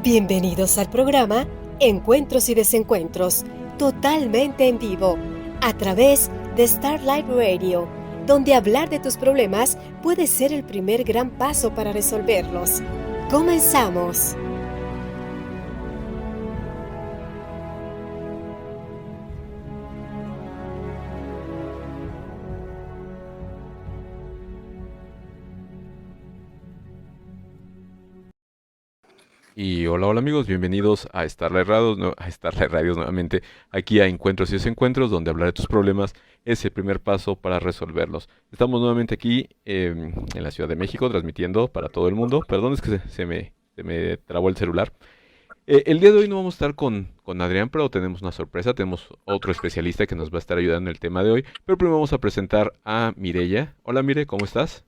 Bienvenidos al programa Encuentros y Desencuentros, totalmente en vivo, a través de Starlight Radio, donde hablar de tus problemas puede ser el primer gran paso para resolverlos. ¡Comenzamos! Y hola amigos, bienvenidos a Starlight Radio, a Starlight Radio nuevamente, aquí a Encuentros y Desencuentros, donde hablar de tus problemas es el primer paso para resolverlos. Estamos nuevamente aquí en la Ciudad de México, transmitiendo para todo el mundo. Perdón, es que se me trabó el celular. El día de hoy no vamos a estar con Adrián, pero tenemos una sorpresa, tenemos otro especialista que nos va a estar ayudando en el tema de hoy. Pero primero vamos a presentar a Mireya. Hola Mire, ¿cómo estás?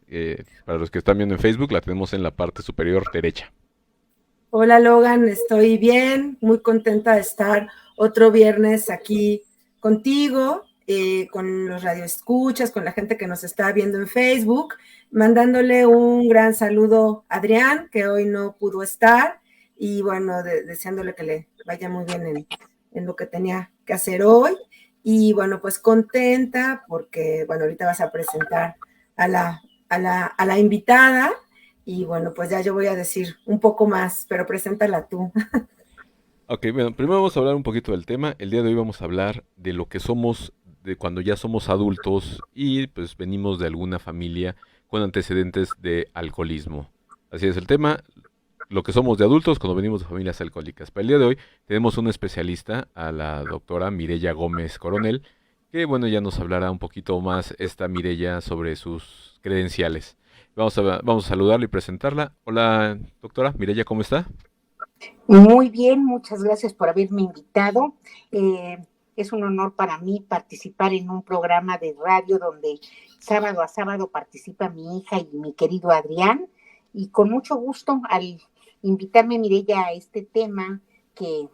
Para los que están viendo en Facebook, la tenemos en la parte superior derecha. Hola Logan, estoy bien, muy contenta de estar otro viernes aquí contigo, con los radioescuchas, con la gente que nos está viendo en Facebook, mandándole un gran saludo a Adrián, que hoy no pudo estar, y bueno, deseándole que le vaya muy bien en lo que tenía que hacer hoy, y bueno, pues contenta porque, bueno, ahorita vas a presentar a la invitada. Y bueno, pues ya yo voy a decir un poco más, pero preséntala tú. Ok, bueno, primero vamos a hablar un poquito del tema. El día de hoy vamos a hablar de lo que somos, de cuando ya somos adultos y pues venimos de alguna familia con antecedentes de alcoholismo. Así es el tema, lo que somos de adultos cuando venimos de familias alcohólicas. Para el día de hoy tenemos una especialista, a la doctora Mireya Gómez Coronel, que bueno, ya nos hablará un poquito más esta Mireya sobre sus credenciales. Vamos a saludarla y presentarla. Hola, doctora Mireya, ¿cómo está? Muy bien, muchas gracias por haberme invitado. Es un honor para mí participar en un programa de radio donde sábado a sábado participa mi hija y mi querido Adrián. Y con mucho gusto al invitarme, Mireya, a este tema que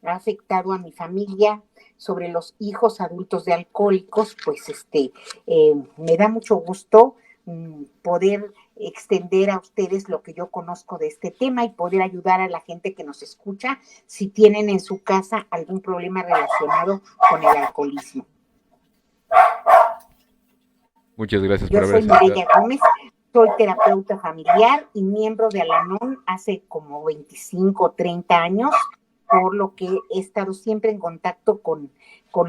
ha afectado a mi familia sobre los hijos adultos de alcohólicos, pues me da mucho gusto poder extender a ustedes lo que yo conozco de este tema y poder ayudar a la gente que nos escucha si tienen en su casa algún problema relacionado con el alcoholismo. Muchas gracias por haber aceptado. Yo soy Mireya Gómez, soy terapeuta familiar y miembro de Al-Anon hace como 25 o 30 años, por lo que he estado siempre en contacto con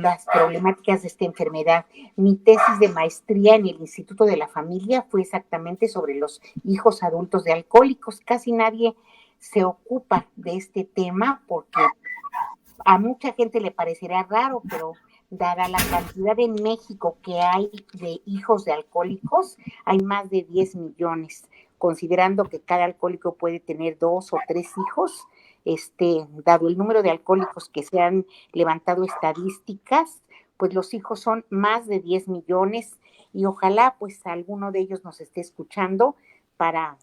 las problemáticas de esta enfermedad. Mi tesis de maestría en el Instituto de la Familia fue exactamente sobre los hijos adultos de alcohólicos. Casi nadie se ocupa de este tema porque a mucha gente le parecerá raro, pero dada la cantidad en México que hay de hijos de alcohólicos, hay más de 10 millones, considerando que cada alcohólico puede tener 2 o 3 hijos. Dado el número de alcohólicos que se han levantado estadísticas, pues los hijos son más de 10 millones y ojalá pues alguno de ellos nos esté escuchando para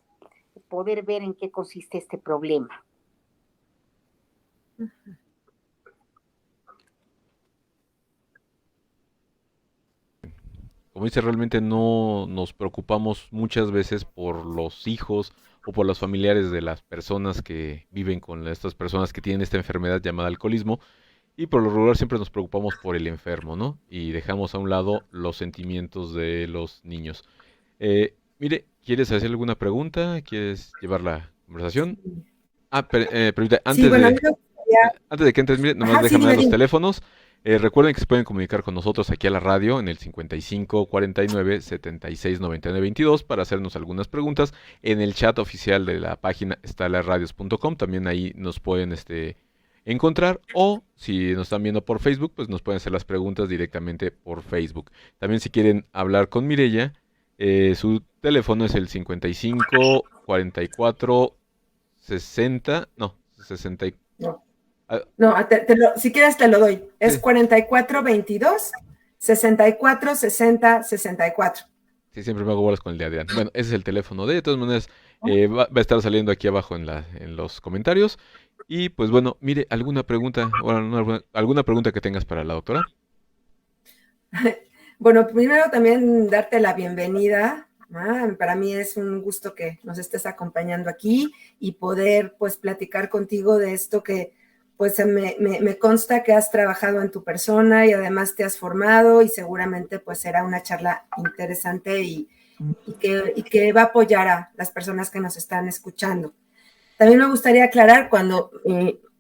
poder ver en qué consiste este problema. Como dice, realmente no nos preocupamos muchas veces por los hijos o por los familiares de las personas que viven con estas personas que tienen esta enfermedad llamada alcoholismo, y por lo regular siempre nos preocupamos por el enfermo, ¿no? Y dejamos a un lado los sentimientos de los niños. Mire, ¿quieres hacer alguna pregunta? ¿Quieres llevar la conversación? Permítame, Sí, bueno, antes de que entres, mire, nomás déjame dar los teléfonos. Recuerden que se pueden comunicar con nosotros aquí a la radio en el 55 49 76 99 22 para hacernos algunas preguntas. En el chat oficial de la página starlightradios.com también ahí nos pueden encontrar, o si nos están viendo por Facebook, pues nos pueden hacer las preguntas directamente por Facebook. También si quieren hablar con Mireya, su teléfono es el 55 44 60, no, 60. No, si quieres te lo doy. Es 4422 64 60 64. Sí, siempre me hago bolas con el de Adrián. Bueno, ese es el teléfono de todas maneras. Va a estar saliendo aquí abajo en los comentarios. Y pues bueno, mire, alguna pregunta que tengas para la doctora. Bueno, primero también darte la bienvenida, Para mí es un gusto que nos estés acompañando aquí y poder pues platicar contigo de esto que pues me consta que has trabajado en tu persona y además te has formado y seguramente pues será una charla interesante y que va a apoyar a las personas que nos están escuchando. También me gustaría aclarar cuando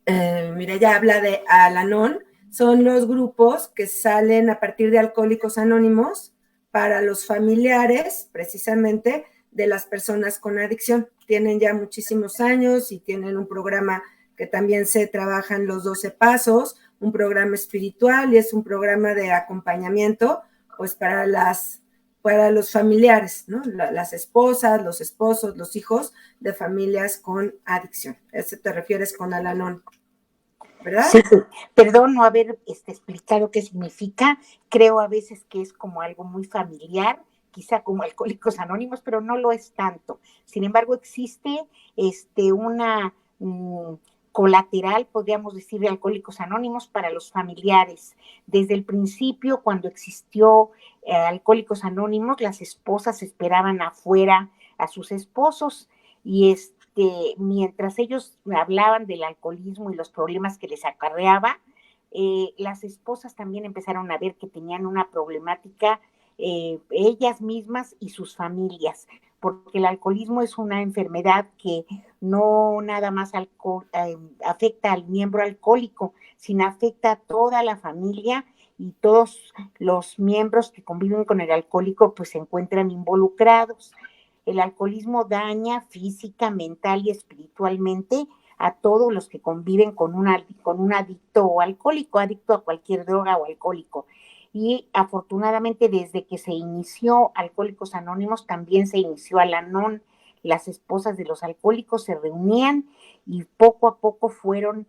Mireya habla de Al-Anon, son los grupos que salen a partir de Alcohólicos Anónimos para los familiares, precisamente, de las personas con adicción. Tienen ya muchísimos años y tienen un programa que también se trabajan los 12 pasos, un programa espiritual y es un programa de acompañamiento, pues para los familiares, ¿no? Las esposas, los esposos, los hijos de familias con adicción. ¿A eso te refieres con Al-Anon? ¿Verdad? Sí, perdón no haber explicado qué significa. Creo a veces que es como algo muy familiar, quizá como Alcohólicos Anónimos, pero no lo es tanto. Sin embargo, existe una colateral, podríamos decir, de Alcohólicos Anónimos para los familiares. Desde el principio, cuando existió Alcohólicos Anónimos, las esposas esperaban afuera a sus esposos y mientras ellos hablaban del alcoholismo y los problemas que les acarreaba, las esposas también empezaron a ver que tenían una problemática ellas mismas y sus familias, porque el alcoholismo es una enfermedad que no nada más afecta al miembro alcohólico, sino afecta a toda la familia y todos los miembros que conviven con el alcohólico pues se encuentran involucrados. El alcoholismo daña física, mental y espiritualmente a todos los que conviven con un adicto o alcohólico, adicto a cualquier droga o alcohólico. Y afortunadamente desde que se inició Alcohólicos Anónimos también se inició Al-Anon. Las esposas de los alcohólicos se reunían y poco a poco fueron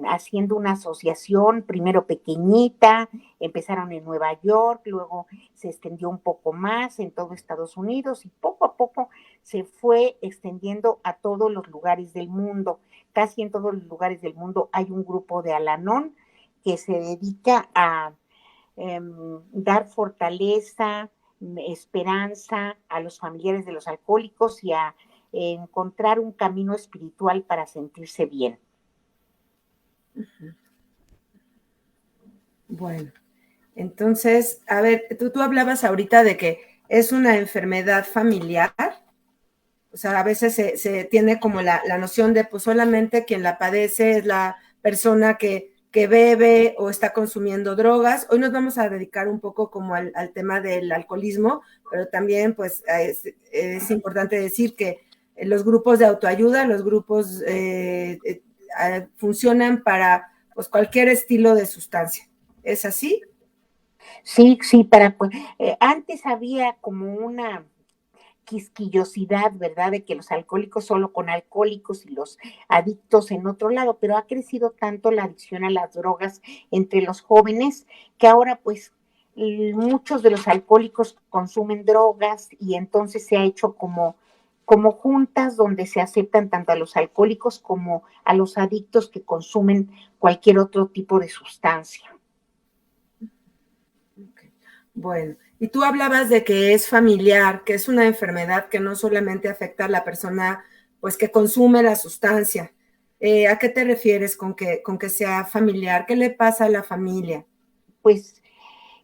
haciendo una asociación, primero pequeñita, empezaron en Nueva York, luego se extendió un poco más en todo Estados Unidos y poco a poco se fue extendiendo a todos los lugares del mundo. Casi en todos los lugares del mundo hay un grupo de Al-Anon que se dedica a dar fortaleza, esperanza a los familiares de los alcohólicos y a encontrar un camino espiritual para sentirse bien. Bueno, entonces, a ver, tú hablabas ahorita de que es una enfermedad familiar, o sea, a veces se tiene como la noción de pues solamente quien la padece es la persona que bebe o está consumiendo drogas. Hoy nos vamos a dedicar un poco como al tema del alcoholismo, pero también pues es importante decir que los grupos de autoayuda, los grupos funcionan para pues cualquier estilo de sustancia. ¿Es así? Sí, antes había como una quisquillosidad, ¿verdad? De que los alcohólicos solo con alcohólicos y los adictos en otro lado, pero ha crecido tanto la adicción a las drogas entre los jóvenes que ahora pues muchos de los alcohólicos consumen drogas y entonces se ha hecho como juntas donde se aceptan tanto a los alcohólicos como a los adictos que consumen cualquier otro tipo de sustancia. Bueno, y tú hablabas de que es familiar, que es una enfermedad que no solamente afecta a la persona pues que consume la sustancia. ¿A qué te refieres con que sea familiar? ¿Qué le pasa a la familia? Pues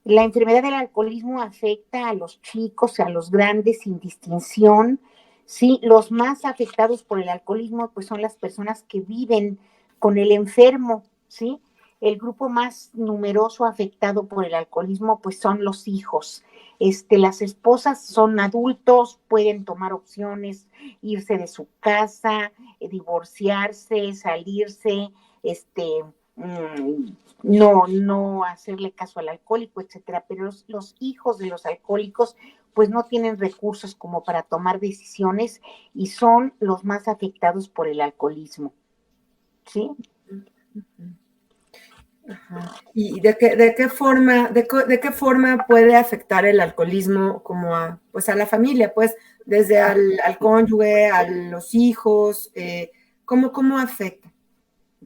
la enfermedad del alcoholismo afecta a los chicos, a los grandes sin distinción. Sí, los más afectados por el alcoholismo pues son las personas que viven con el enfermo, ¿sí? El grupo más numeroso afectado por el alcoholismo pues son los hijos. Las esposas son adultos, pueden tomar opciones, irse de su casa, divorciarse, salirse, no hacerle caso al alcohólico, etcétera, pero los hijos de los alcohólicos pues no tienen recursos como para tomar decisiones y son los más afectados por el alcoholismo, ¿sí? Ajá. ¿Y de qué forma puede afectar el alcoholismo como a la familia, pues desde al cónyuge, a los hijos? ¿Cómo afecta?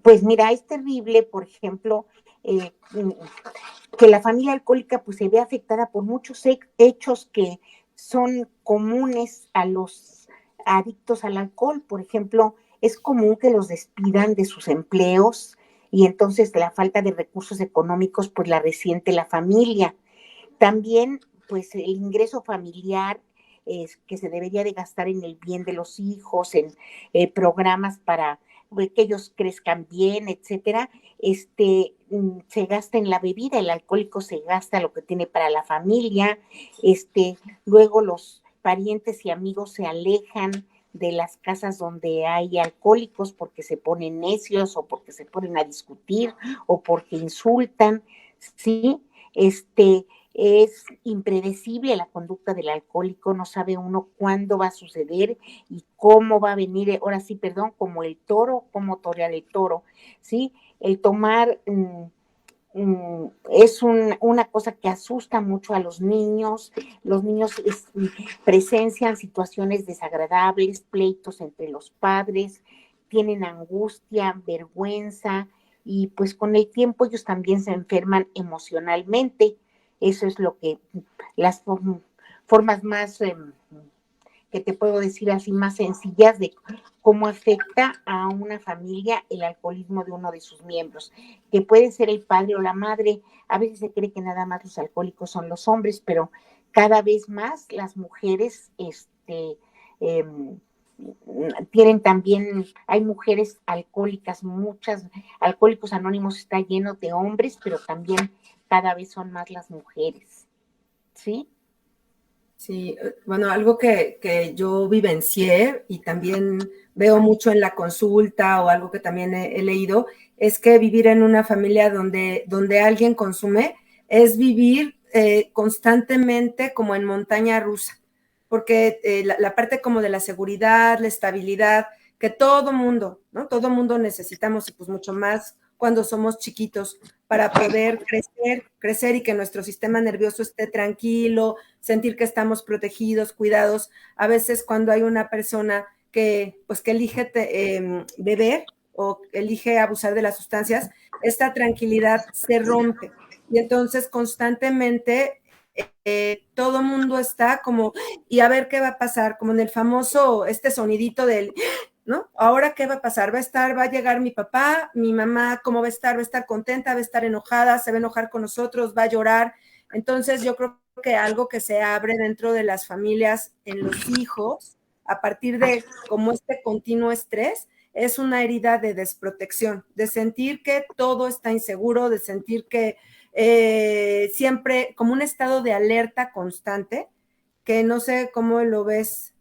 Pues mira, es terrible, por ejemplo, que la familia alcohólica pues se ve afectada por muchos hechos que son comunes a los adictos al alcohol. Por ejemplo, es común que los despidan de sus empleos y entonces la falta de recursos económicos pues la resiente la familia. También pues el ingreso familiar que se debería de gastar en el bien de los hijos, en programas para que ellos crezcan bien, etcétera, se gasta en la bebida, el alcohólico se gasta lo que tiene para la familia, luego los parientes y amigos se alejan de las casas donde hay alcohólicos porque se ponen necios o porque se ponen a discutir o porque insultan, ¿sí? Es impredecible la conducta del alcohólico, no sabe uno cuándo va a suceder y cómo va a venir, ahora sí, perdón, como el toro, cómo torear el toro, ¿sí? El tomar es una cosa que asusta mucho a los niños presencian situaciones desagradables, pleitos entre los padres, tienen angustia, vergüenza, y pues con el tiempo ellos también se enferman emocionalmente. Eso es lo que las formas más que te puedo decir así más sencillas de cómo afecta a una familia el alcoholismo de uno de sus miembros, que puede ser el padre o la madre. A veces se cree que nada más los alcohólicos son los hombres, pero cada vez más las mujeres tienen también, hay mujeres alcohólicas, muchas, Alcohólicos Anónimos está lleno de hombres, pero también cada vez son más las mujeres, ¿sí? Sí, bueno, algo que yo vivencié y también veo mucho en la consulta o algo que también he leído, es que vivir en una familia donde alguien consume es vivir constantemente como en montaña rusa, porque la parte como de la seguridad, la estabilidad, que todo mundo, ¿no? Todo mundo necesitamos y pues mucho más cuando somos chiquitos para poder crecer y que nuestro sistema nervioso esté tranquilo, sentir que estamos protegidos, cuidados. A veces cuando hay una persona que elige beber o elige abusar de las sustancias, esta tranquilidad se rompe. Y entonces constantemente todo mundo está como, y a ver qué va a pasar, como en el famoso, sonidito del, ¿no? Ahora, ¿qué va a pasar? Va a llegar mi papá, mi mamá, ¿cómo va a estar? ¿Va a estar contenta? ¿Va a estar enojada? ¿Se va a enojar con nosotros? ¿Va a llorar? Entonces, yo creo que algo que se abre dentro de las familias en los hijos, a partir de como continuo estrés, es una herida de desprotección, de sentir que todo está inseguro, de sentir que siempre como un estado de alerta constante, que no sé cómo lo ves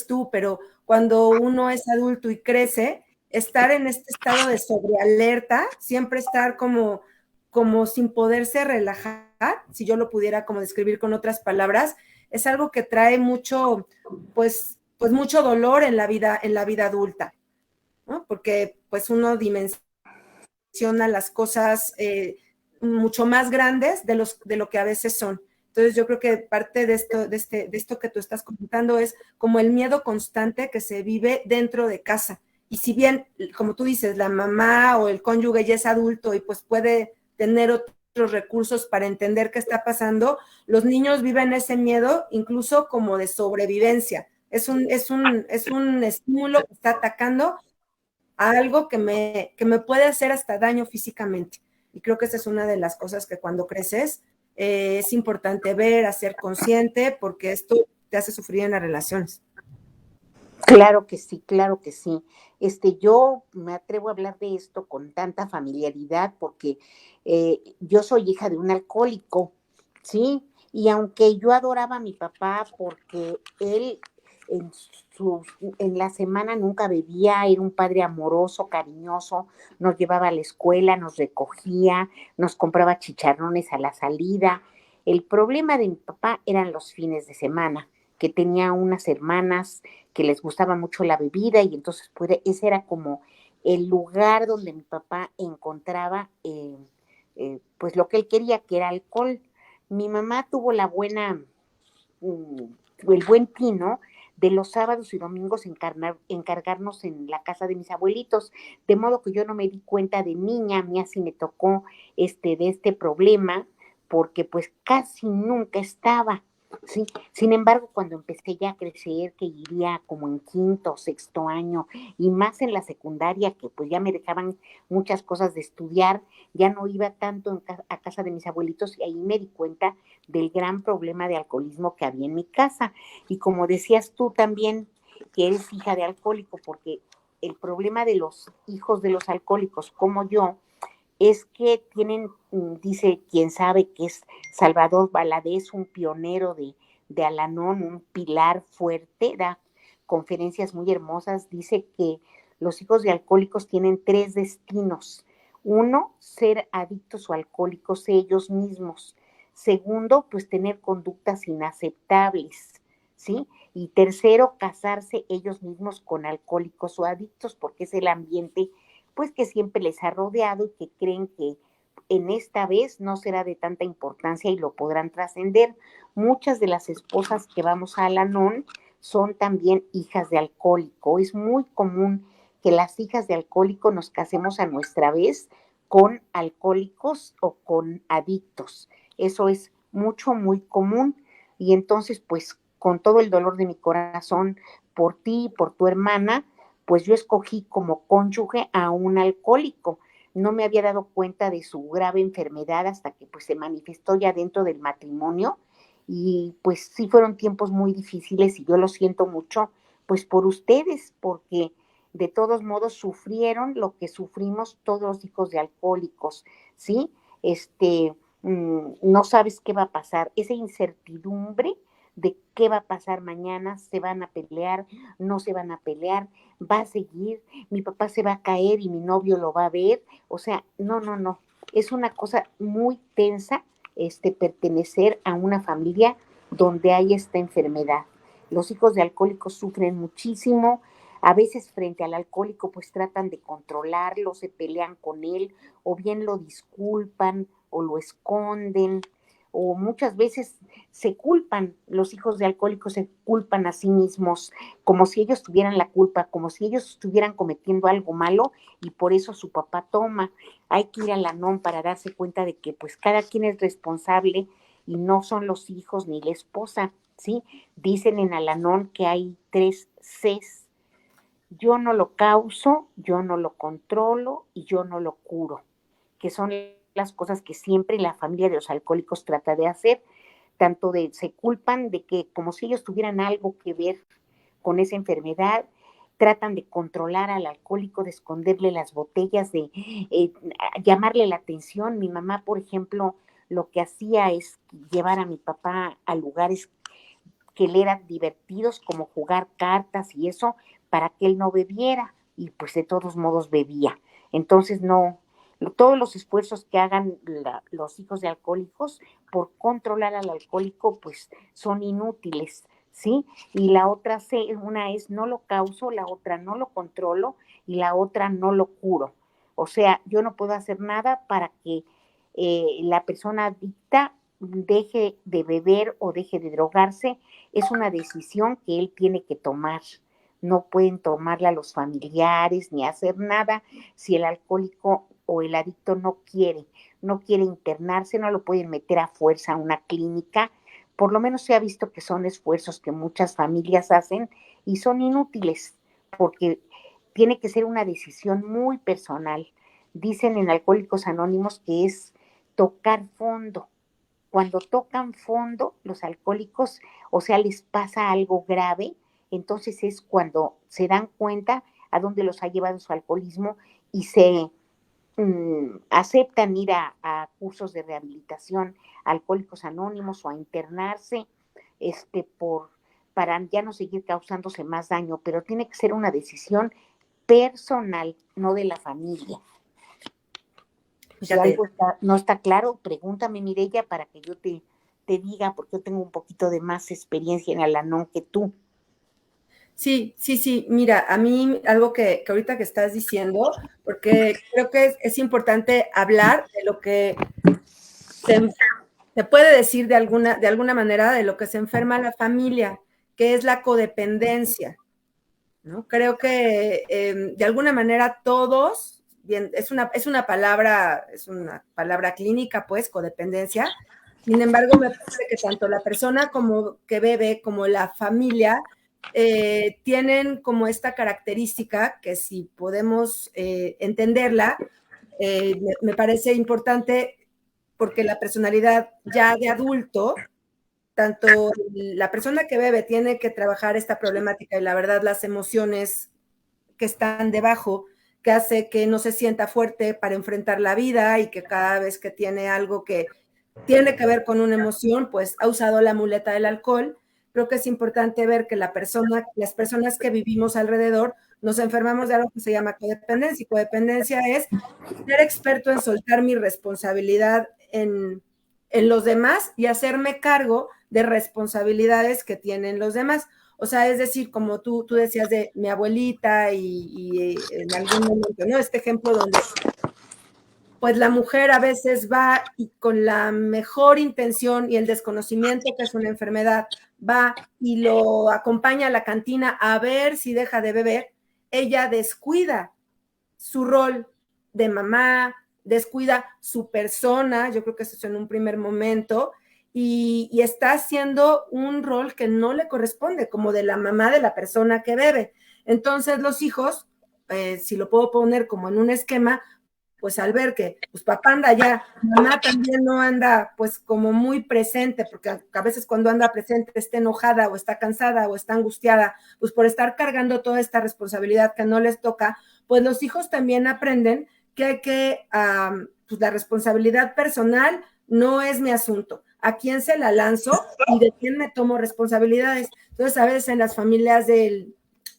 tú, pero cuando uno es adulto y crece, estar en este estado de sobrealerta, siempre estar como sin poderse relajar, si yo lo pudiera como describir con otras palabras, es algo que trae mucho, pues mucho dolor en la vida adulta, ¿no? Porque pues uno dimensiona las cosas mucho más grandes de lo que a veces son. Entonces yo creo que parte de esto que tú estás comentando es como el miedo constante que se vive dentro de casa. Y si bien, como tú dices, la mamá o el cónyuge ya es adulto y pues puede tener otros recursos para entender qué está pasando, los niños viven ese miedo incluso como de sobrevivencia. Es un estímulo que está atacando a algo que me puede hacer hasta daño físicamente. Y creo que esa es una de las cosas que cuando creces es importante ver, hacer consciente, porque esto te hace sufrir en las relaciones. Claro que sí, claro que sí. Yo me atrevo a hablar de esto con tanta familiaridad porque yo soy hija de un alcohólico, ¿sí? Y aunque yo adoraba a mi papá porque él en la semana nunca bebía, era un padre amoroso, cariñoso, nos llevaba a la escuela, nos recogía, nos compraba chicharrones a la salida. El problema de mi papá eran los fines de semana, que tenía unas hermanas que les gustaba mucho la bebida y entonces ese era como el lugar donde mi papá encontraba pues lo que él quería, que era alcohol. Mi mamá tuvo el buen tino de los sábados y domingos encargarnos en la casa de mis abuelitos, de modo que yo no me di cuenta de niña, a mí así me tocó de este problema, porque pues casi nunca estaba. Sí, sin embargo, cuando empecé ya a crecer, que iría como en quinto o sexto año, y más en la secundaria, que pues ya me dejaban muchas cosas de estudiar, ya no iba tanto a casa de mis abuelitos, y ahí me di cuenta del gran problema de alcoholismo que había en mi casa. Y como decías tú también, que eres hija de alcohólico, porque el problema de los hijos de los alcohólicos como yo, es que tienen, dice quien sabe que es Salvador Valadez, un pionero de Al-Anon, un pilar fuerte, da conferencias muy hermosas, dice que los hijos de alcohólicos tienen 3 destinos. Uno, ser adictos o alcohólicos ellos mismos. Segundo, pues tener conductas inaceptables, ¿sí? Y tercero, casarse ellos mismos con alcohólicos o adictos, porque es el ambiente pues que siempre les ha rodeado y que creen que en esta vez no será de tanta importancia y lo podrán trascender. Muchas de las esposas que vamos a Al-Anon son también hijas de alcohólico. Es muy común que las hijas de alcohólico nos casemos a nuestra vez con alcohólicos o con adictos. Eso es mucho, muy común. Y entonces, pues, con todo el dolor de mi corazón por ti, por tu hermana, pues yo escogí como cónyuge a un alcohólico. No me había dado cuenta de su grave enfermedad hasta que pues se manifestó ya dentro del matrimonio, y pues sí fueron tiempos muy difíciles y yo lo siento mucho pues por ustedes, porque de todos modos sufrieron lo que sufrimos todos los hijos de alcohólicos, ¿sí? No sabes qué va a pasar, esa incertidumbre de qué va a pasar mañana, se van a pelear, no se van a pelear, va a seguir, mi papá se va a caer y mi novio lo va a ver, o sea, no, no, no, es una cosa muy tensa pertenecer a una familia donde hay esta enfermedad. Los hijos de alcohólicos sufren muchísimo, a veces frente al alcohólico pues tratan de controlarlo, se pelean con él, o bien lo disculpan o lo esconden, o muchas veces se culpan, los hijos de alcohólicos se culpan a sí mismos, como si ellos tuvieran la culpa, como si ellos estuvieran cometiendo algo malo y por eso su papá toma. Hay que ir al Al-Anon para darse cuenta de que pues cada quien es responsable y no son los hijos ni la esposa, ¿sí? Dicen en Al-Anon que hay 3 Cs: yo no lo causo, yo no lo controlo y yo no lo curo, que son las cosas que siempre la familia de los alcohólicos trata de hacer, tanto de se culpan de que como si ellos tuvieran algo que ver con esa enfermedad, tratan de controlar al alcohólico, de esconderle las botellas, de llamarle la atención. Mi mamá, por ejemplo, lo que hacía es llevar a mi papá a lugares que le eran divertidos, como jugar cartas y eso, para que él no bebiera, y pues de todos modos bebía. Entonces no, todos los esfuerzos que hagan los hijos de alcohólicos por controlar al alcohólico pues son inútiles, ¿sí? Y la otra, una es no lo causo, la otra no lo controlo y la otra no lo curo. O sea, yo no puedo hacer nada para que la persona adicta deje de beber o deje de drogarse. Es una decisión que él tiene que tomar. No pueden tomarla los familiares ni hacer nada si el alcohólico o el adicto no quiere internarse, no lo pueden meter a fuerza a una clínica. Por lo menos se ha visto que son esfuerzos que muchas familias hacen y son inútiles, porque tiene que ser una decisión muy personal. Dicen en Alcohólicos Anónimos que es tocar fondo. Cuando tocan fondo los alcohólicos, o sea, les pasa algo grave, entonces es cuando se dan cuenta a dónde los ha llevado su alcoholismo y se aceptan ir a cursos de rehabilitación, a Alcohólicos Anónimos, o a internarse para ya no seguir causándose más daño, pero tiene que ser una decisión personal, no de la familia. Si algo no está claro, pregúntame, Mireya, para que yo te diga, porque yo tengo un poquito de más experiencia en Al-Anon que tú. Sí, sí, sí. Mira, a mí algo que ahorita que estás diciendo, porque creo que es importante hablar de lo que se puede decir de alguna manera de lo que se enferma la familia, que es la codependencia, ¿no? Creo que de alguna manera todos, bien, es una palabra clínica, pues, codependencia, Sin embargo, me parece que tanto la persona como que bebe como la familia tienen como esta característica que si podemos entenderla, me parece importante porque la personalidad ya de adulto, tanto la persona que bebe tiene que trabajar esta problemática y la verdad las emociones que están debajo, que hace que no se sienta fuerte para enfrentar la vida y que cada vez que tiene algo que tiene que ver con una emoción, pues ha usado la muleta del alcohol. Creo que es importante ver que las personas que vivimos alrededor, nos enfermamos de algo que se llama codependencia. Y codependencia es ser experto en soltar mi responsabilidad en los demás y hacerme cargo de responsabilidades que tienen los demás. O sea, es decir, como tú decías de mi abuelita y en algún momento, ¿no? Este ejemplo donde pues la mujer a veces va y con la mejor intención y el desconocimiento que es una enfermedad, va y lo acompaña a la cantina a ver si deja de beber, ella descuida su rol de mamá, descuida su persona, yo creo que eso es en un primer momento, y está haciendo un rol que no le corresponde, como de la mamá de la persona que bebe. Entonces los hijos, si lo puedo poner como en un esquema, pues al ver que pues papá anda allá, mamá también no anda pues como muy presente, porque a veces cuando anda presente está enojada o está cansada o está angustiada, pues por estar cargando toda esta responsabilidad que no les toca, pues los hijos también aprenden que hay que, pues la responsabilidad personal no es mi asunto, a quién se la lanzo y de quién me tomo responsabilidades. Entonces a veces en las familias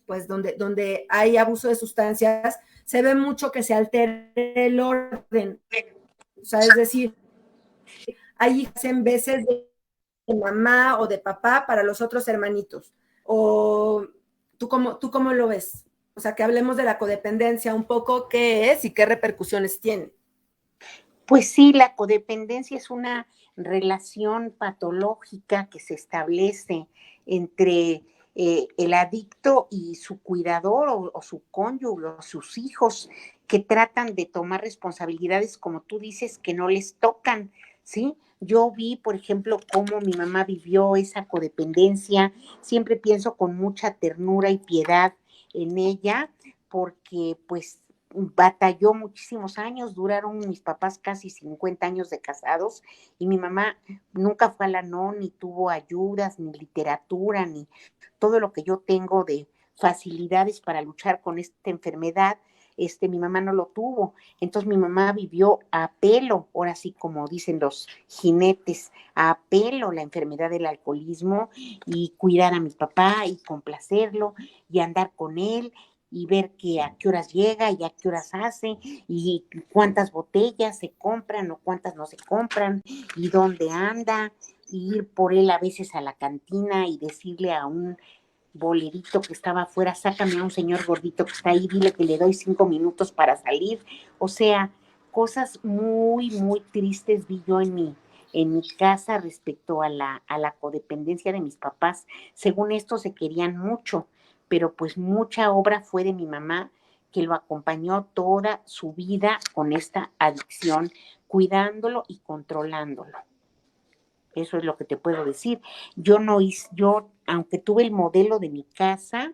pues donde hay abuso de sustancias, se ve mucho que se altere el orden. O sea, es decir, hay en veces de mamá o de papá para los otros hermanitos. O tú cómo lo ves? O sea, que hablemos de la codependencia un poco, qué es y qué repercusiones tiene. Pues sí, la codependencia es una relación patológica que se establece entre el adicto y su cuidador o su cónyuge o sus hijos que tratan de tomar responsabilidades, como tú dices, que no les tocan, ¿sí? Yo vi, por ejemplo, cómo mi mamá vivió esa codependencia. Siempre pienso con mucha ternura y piedad en ella, porque pues batalló muchísimos años, duraron mis papás casi 50 años de casados y mi mamá nunca fue a la NON, ni tuvo ayudas, ni literatura, ni todo lo que yo tengo de facilidades para luchar con esta enfermedad, mi mamá no lo tuvo. Entonces mi mamá vivió a pelo, ahora sí como dicen los jinetes, a pelo la enfermedad del alcoholismo y cuidar a mi papá y complacerlo y andar con él y ver que a qué horas llega y a qué horas hace y cuántas botellas se compran o cuántas no se compran y dónde anda, y ir por él a veces a la cantina y decirle a un bolerito que estaba afuera, sácame a un señor gordito que está ahí, dile que le doy 5 minutos para salir. O sea, cosas muy, muy tristes vi yo en mi casa respecto a la codependencia de mis papás. Según esto se querían mucho, pero pues mucha obra fue de mi mamá, que lo acompañó toda su vida con esta adicción, cuidándolo y controlándolo. Eso es lo que te puedo decir. Yo, aunque tuve el modelo de mi casa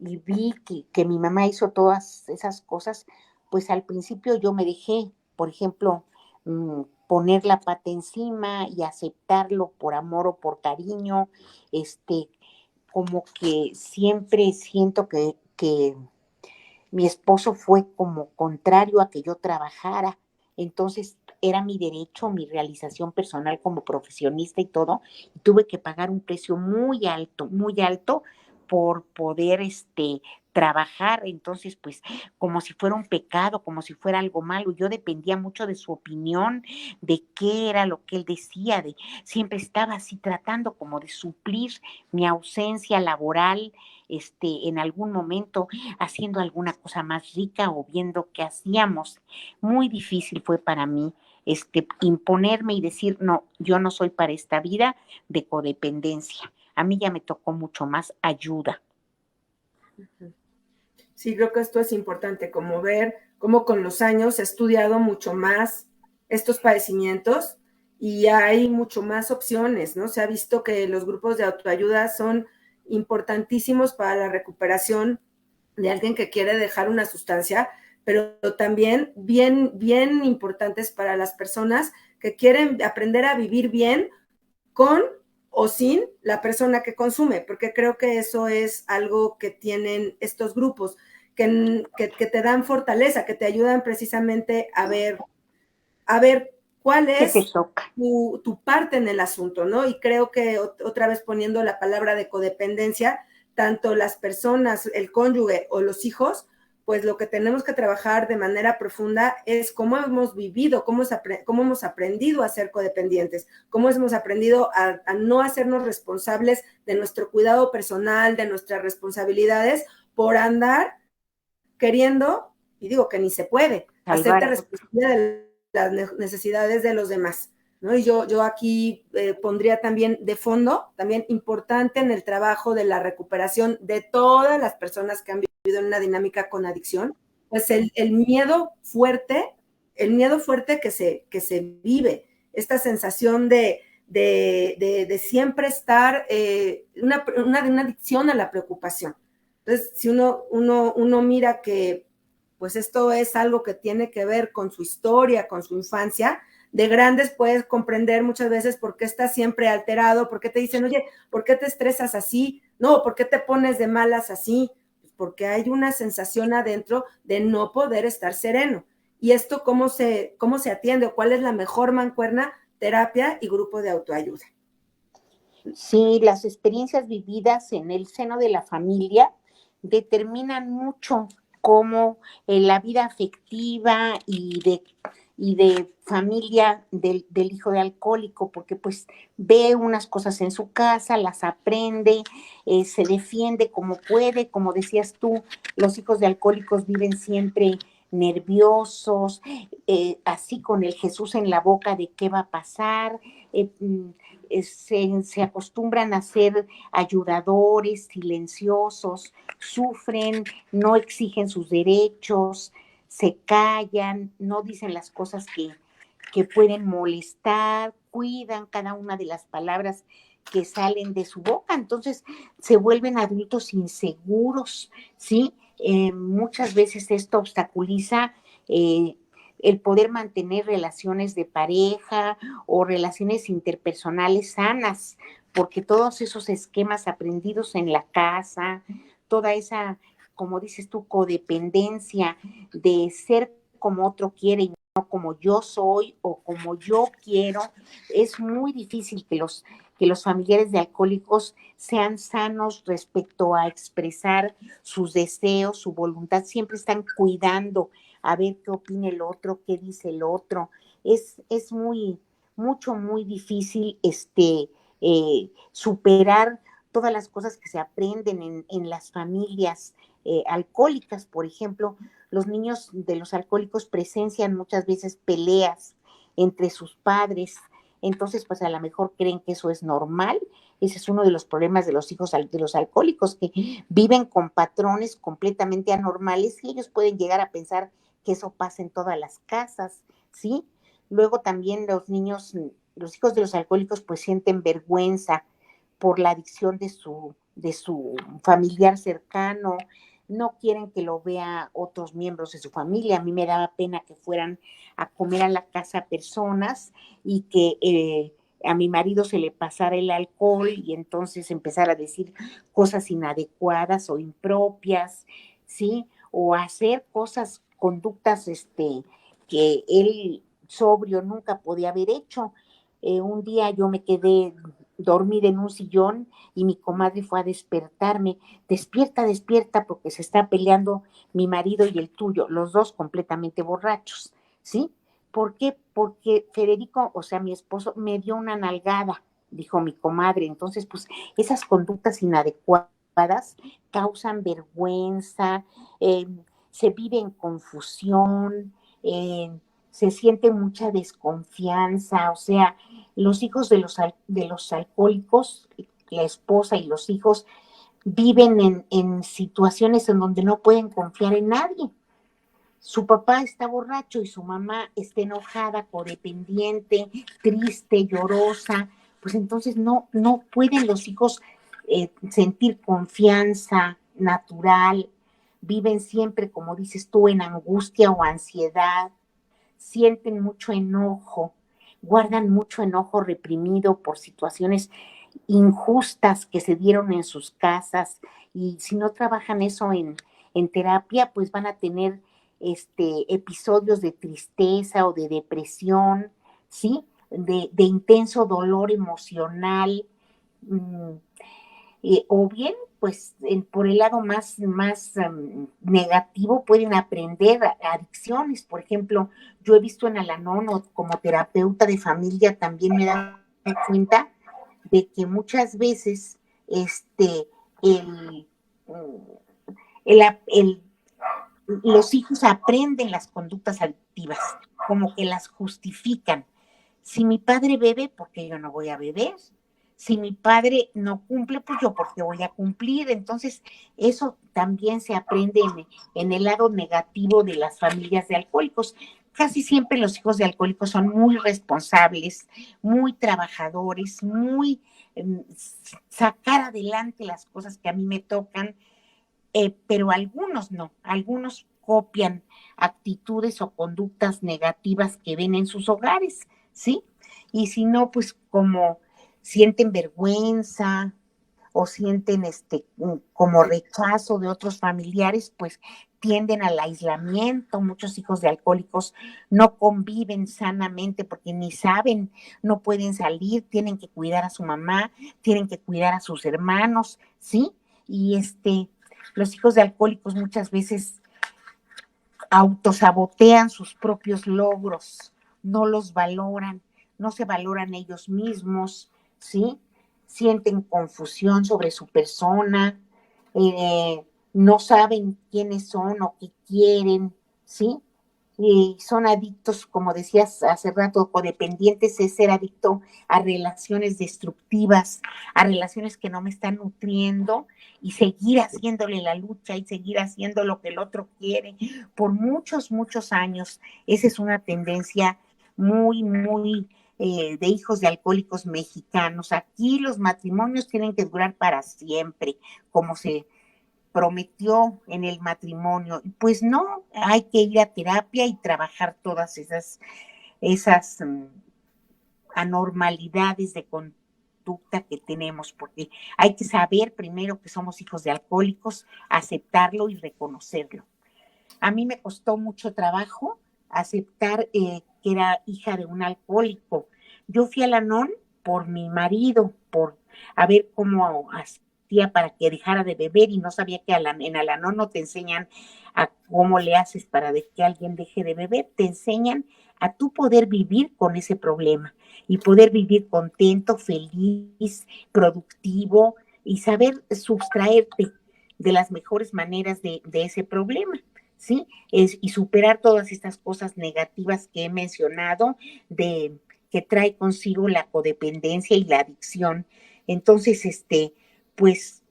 y vi que mi mamá hizo todas esas cosas, pues al principio yo me dejé, por ejemplo, poner la pata encima y aceptarlo por amor o por cariño, como que siempre siento que mi esposo fue como contrario a que yo trabajara, entonces era mi derecho, mi realización personal como profesionista y todo, y tuve que pagar un precio muy alto por poder trabajar, entonces pues como si fuera un pecado, como si fuera algo malo. Yo dependía mucho de su opinión, de qué era lo que él decía, siempre estaba así tratando como de suplir mi ausencia laboral, en algún momento haciendo alguna cosa más rica o viendo qué hacíamos. Muy difícil fue para mí imponerme y decir, no, yo no soy para esta vida de codependencia. A mí ya me tocó mucho más ayuda. Sí, creo que esto es importante, como ver cómo con los años he estudiado mucho más estos padecimientos y hay mucho más opciones, ¿no? Se ha visto que los grupos de autoayuda son importantísimos para la recuperación de alguien que quiere dejar una sustancia, pero también bien importantes para las personas que quieren aprender a vivir bien con o sin la persona que consume, porque creo que eso es algo que tienen estos grupos, que te dan fortaleza, que te ayudan precisamente a ver cuál es tu parte en el asunto, ¿no? Y creo que otra vez poniendo la palabra de codependencia, tanto las personas, el cónyuge o los hijos, pues lo que tenemos que trabajar de manera profunda es cómo hemos vivido, cómo hemos aprendido a ser codependientes, cómo hemos aprendido a no hacernos responsables de nuestro cuidado personal, de nuestras responsabilidades, por andar queriendo, y digo que ni se puede, hacerte responsable de las necesidades de los demás, ¿no? Y yo aquí pondría también de fondo, también importante en el trabajo de la recuperación de todas las personas que han vivido en una dinámica con adicción, pues el miedo fuerte que se vive, esta sensación de siempre estar, una adicción a la preocupación. Entonces, si uno mira que pues esto es algo que tiene que ver con su historia, con su infancia, de grandes puedes comprender muchas veces por qué estás siempre alterado, por qué te dicen, oye, ¿por qué te estresas así? No, ¿por qué te pones de malas así? Pues porque hay una sensación adentro de no poder estar sereno. ¿Y esto cómo se atiende? ¿O cuál es la mejor mancuerna? Terapia y grupo de autoayuda. Sí, las experiencias vividas en el seno de la familia determinan mucho cómo la vida afectiva y de familia del hijo de alcohólico, porque pues ve unas cosas en su casa, las aprende, se defiende como puede, como decías tú, los hijos de alcohólicos viven siempre nerviosos, así con el Jesús en la boca de qué va a pasar, se acostumbran a ser ayudadores, silenciosos, sufren, no exigen sus derechos, se callan, no dicen las cosas que pueden molestar, cuidan cada una de las palabras que salen de su boca, entonces se vuelven adultos inseguros, ¿sí? Muchas veces esto obstaculiza el poder mantener relaciones de pareja o relaciones interpersonales sanas, porque todos esos esquemas aprendidos en la casa, toda esa, como dices tú, codependencia de ser como otro quiere y no como yo soy o como yo quiero, es muy difícil que los familiares de alcohólicos sean sanos respecto a expresar sus deseos, su voluntad, siempre están cuidando a ver qué opina el otro, qué dice el otro. Es muy difícil superar todas las cosas que se aprenden en las familias alcohólicas. Por ejemplo, los niños de los alcohólicos presencian muchas veces peleas entre sus padres, entonces pues a lo mejor creen que eso es normal. Ese es uno de los problemas de los hijos de los alcohólicos, que viven con patrones completamente anormales y ellos pueden llegar a pensar que eso pasa en todas las casas, ¿sí? Luego también los hijos de los alcohólicos pues sienten vergüenza por la adicción de su familiar cercano, no quieren que lo vea otros miembros de su familia. A mí me daba pena que fueran a comer a la casa personas y que a mi marido se le pasara el alcohol y entonces empezara a decir cosas inadecuadas o impropias, ¿sí? O hacer conductas que él sobrio nunca podía haber hecho. Un día yo me quedé dormida en un sillón y mi comadre fue a despertarme. Despierta, despierta, porque se está peleando mi marido y el tuyo, los dos completamente borrachos, ¿sí? ¿Por qué? Porque Federico, o sea, mi esposo, me dio una nalgada, dijo mi comadre. Entonces, pues, esas conductas inadecuadas causan vergüenza, se vive en confusión, se siente mucha desconfianza, o sea, los hijos de los alcohólicos, la esposa y los hijos, viven en situaciones en donde no pueden confiar en nadie. su papá está borracho y su mamá está enojada, codependiente, triste, llorosa, pues entonces no pueden los hijos sentir confianza natural, viven siempre, como dices tú, en angustia o ansiedad, sienten mucho enojo, guardan mucho enojo reprimido por situaciones injustas que se dieron en sus casas, y si no trabajan eso en terapia, pues van a tener episodios de tristeza o de depresión, ¿sí? De intenso dolor emocional, mmm, o bien, pues por el lado más negativo pueden aprender adicciones. Por ejemplo, yo he visto en Al-Anon como terapeuta de familia, también me he dado cuenta de que muchas veces el, el, los hijos aprenden las conductas adictivas, como que las justifican. Si mi padre bebe, ¿por qué yo no voy a beber? Si mi padre no cumple, pues yo ¿por qué voy a cumplir? Entonces, eso también se aprende en el lado negativo de las familias de alcohólicos. Casi siempre los hijos de alcohólicos son muy responsables, muy trabajadores, muy sacar adelante las cosas que a mí me tocan, pero algunos no, algunos copian actitudes o conductas negativas que ven en sus hogares, ¿sí? Y si no, pues como sienten vergüenza o sienten como rechazo de otros familiares, pues tienden al aislamiento. Muchos hijos de alcohólicos no conviven sanamente porque ni saben, no pueden salir, tienen que cuidar a su mamá, tienen que cuidar a sus hermanos, ¿sí? Y los hijos de alcohólicos muchas veces autosabotean sus propios logros, no los valoran, no se valoran ellos mismos, ¿sí? Sienten confusión sobre su persona, no saben quiénes son o qué quieren, ¿sí? Y son adictos, como decías hace rato, codependientes, es ser adicto a relaciones destructivas, a relaciones que no me están nutriendo, y seguir haciéndole la lucha y seguir haciendo lo que el otro quiere por muchos, muchos años. Esa es una tendencia muy, muy de hijos de alcohólicos mexicanos. Aquí los matrimonios tienen que durar para siempre, como se prometió en el matrimonio. Pues no, hay que ir a terapia y trabajar todas esas anormalidades de conducta que tenemos, porque hay que saber primero que somos hijos de alcohólicos, aceptarlo y reconocerlo. A mí me costó mucho trabajo aceptar que era hija de un alcohólico. Yo fui al Al-Anon por mi marido, por a ver cómo hacía para que dejara de beber, y no sabía que en Al-Anon no te enseñan a cómo le haces para que alguien deje de beber, te enseñan a tú poder vivir con ese problema y poder vivir contento, feliz, productivo, y saber sustraerte de las mejores maneras de ese problema, ¿sí? Y superar todas estas cosas negativas que he mencionado, que trae consigo la codependencia y la adicción. Entonces, pues,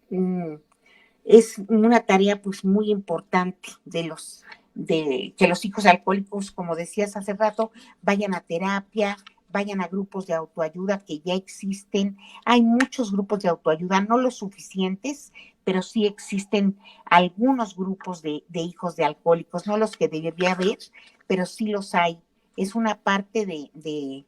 es una tarea pues muy importante de que los hijos alcohólicos, como decías hace rato, vayan a terapia, vayan a grupos de autoayuda que ya existen. Hay muchos grupos de autoayuda, no los suficientes, pero sí existen algunos grupos de hijos de alcohólicos, no los que debería haber, pero sí los hay. Es una parte de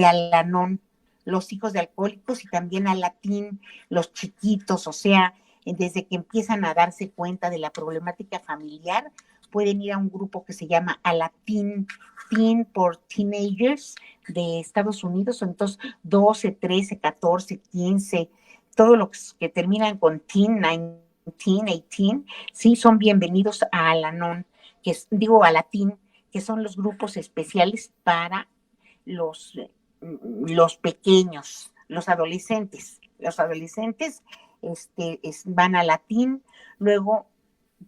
Al-Anon, los hijos de alcohólicos, y también Al-Atin, los chiquitos, o sea, desde que empiezan a darse cuenta de la problemática familiar, pueden ir a un grupo que se llama Al-Atin, Teen por Teenagers de Estados Unidos. Entonces 12, 13, 14, 15, todos los que terminan con teen, 19, 18, sí, son bienvenidos a Al-Anon, a Al-Atin, que son los grupos especiales para los pequeños, los adolescentes. Los adolescentes van a Al-Atin, luego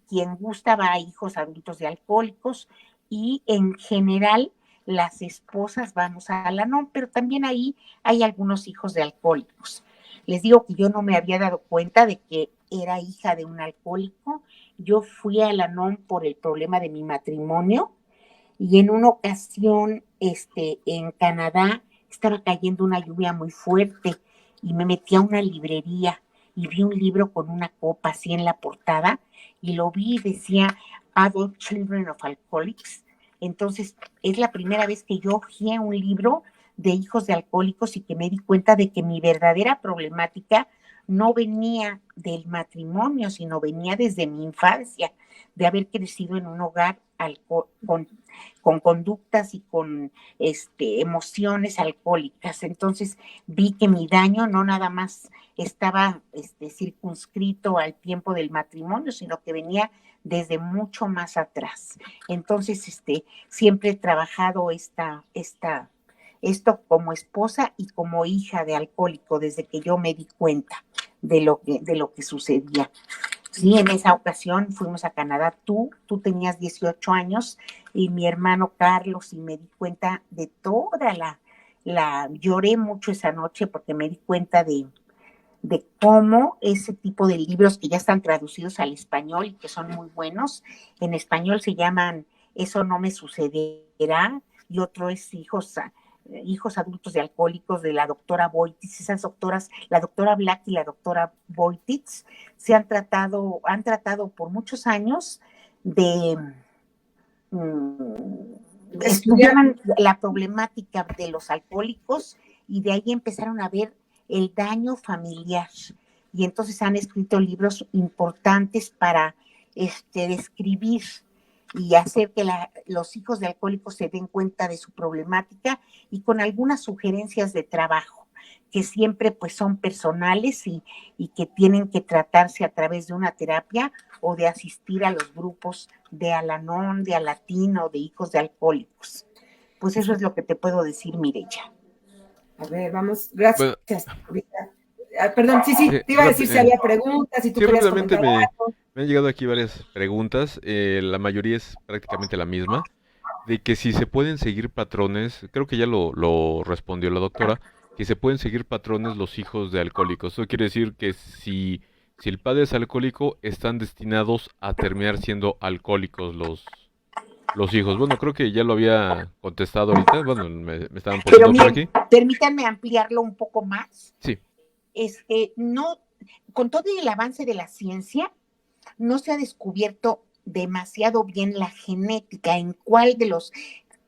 quien gusta va a hijos adultos de alcohólicos, y en general las esposas vamos a Al-Anon, pero también ahí hay algunos hijos de alcohólicos. Les digo que yo no me había dado cuenta de que era hija de un alcohólico. Yo fui a Al-Anon por el problema de mi matrimonio y en una ocasión en Canadá estaba cayendo una lluvia muy fuerte y me metí a una librería y vi un libro con una copa así en la portada y lo vi y decía Adult Children of Alcoholics. Entonces es la primera vez que yo ojeé un libro de hijos de alcohólicos y que me di cuenta de que mi verdadera problemática no venía del matrimonio, sino venía desde mi infancia, de haber crecido en un hogar con conductas y con emociones alcohólicas. Entonces vi que mi daño no nada más estaba circunscrito al tiempo del matrimonio, sino que venía desde mucho más atrás. Entonces, siempre he trabajado esto como esposa y como hija de alcohólico desde que yo me di cuenta de lo que sucedía. Sí, en esa ocasión fuimos a Canadá, tú tenías 18 años y mi hermano Carlos, y me di cuenta de toda lloré mucho esa noche porque me di cuenta de cómo ese tipo de libros que ya están traducidos al español y que son muy buenos, en español se llaman Eso no me sucederá, y otro es Hijos adultos de alcohólicos, de la doctora Boititz. Esas doctoras, la doctora Black y la doctora Boititz, han tratado por muchos años de estudiaban la problemática de los alcohólicos y de ahí empezaron a ver el daño familiar. Y entonces han escrito libros importantes para describir y hacer que los hijos de alcohólicos se den cuenta de su problemática y con algunas sugerencias de trabajo que siempre pues son personales y que tienen que tratarse a través de una terapia o de asistir a los grupos de Al-Anon, de Al-Latino, de hijos de alcohólicos. Pues eso es lo que te puedo decir, Mireya. A ver, vamos, gracias. Bueno, perdón, sí, te iba a decir si había preguntas, si tú querías comentar algo. Me han llegado aquí varias preguntas, la mayoría es prácticamente la misma, de que si se pueden seguir patrones, creo que ya lo respondió la doctora, que se pueden seguir patrones los hijos de alcohólicos. Eso quiere decir que si el padre es alcohólico, están destinados a terminar siendo alcohólicos los hijos. Bueno, creo que ya lo había contestado ahorita, bueno, me estaban poniendo por aquí. Permítanme ampliarlo un poco más. Sí. No, con todo el avance de la ciencia, no se ha descubierto demasiado bien la genética, en cuál de los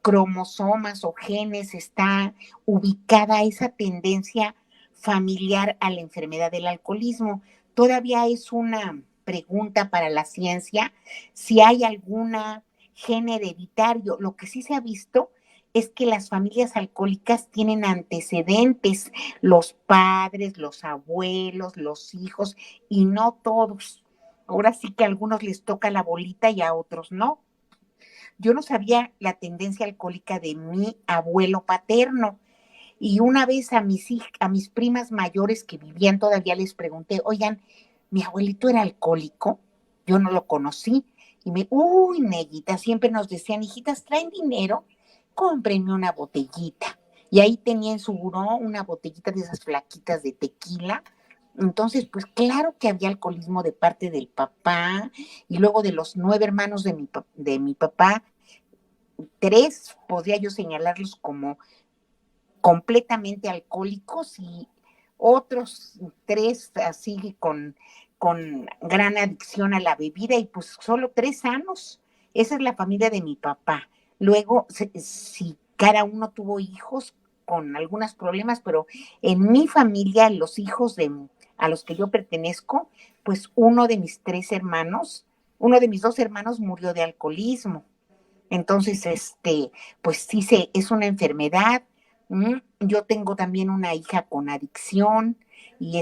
cromosomas o genes está ubicada esa tendencia familiar a la enfermedad del alcoholismo. Todavía es una pregunta para la ciencia si hay alguna gen hereditario. Lo que sí se ha visto es que las familias alcohólicas tienen antecedentes, los padres, los abuelos, los hijos, y no todos. Ahora sí que a algunos les toca la bolita y a otros no. Yo no sabía la tendencia alcohólica de mi abuelo paterno. Y una vez a mis primas mayores que vivían todavía les pregunté, oigan, ¿mi abuelito era alcohólico? Yo no lo conocí. Y neguita, siempre nos decían, hijitas, ¿traen dinero? Cómprenme una botellita. Y ahí tenía en su buró una botellita de esas flaquitas de tequila. Entonces, pues claro que había alcoholismo de parte del papá, y luego de los 9 hermanos de mi papá, 3 podría yo señalarlos como completamente alcohólicos y otros 3 así con gran adicción a la bebida, y pues solo 3 sanos. Esa es la familia de mi papá. Luego, si cada uno tuvo hijos con algunos problemas, pero en mi familia, los hijos a los que yo pertenezco, pues uno de mis 2 hermanos murió de alcoholismo. Entonces, pues sí, es una enfermedad. Yo tengo también una hija con adicción y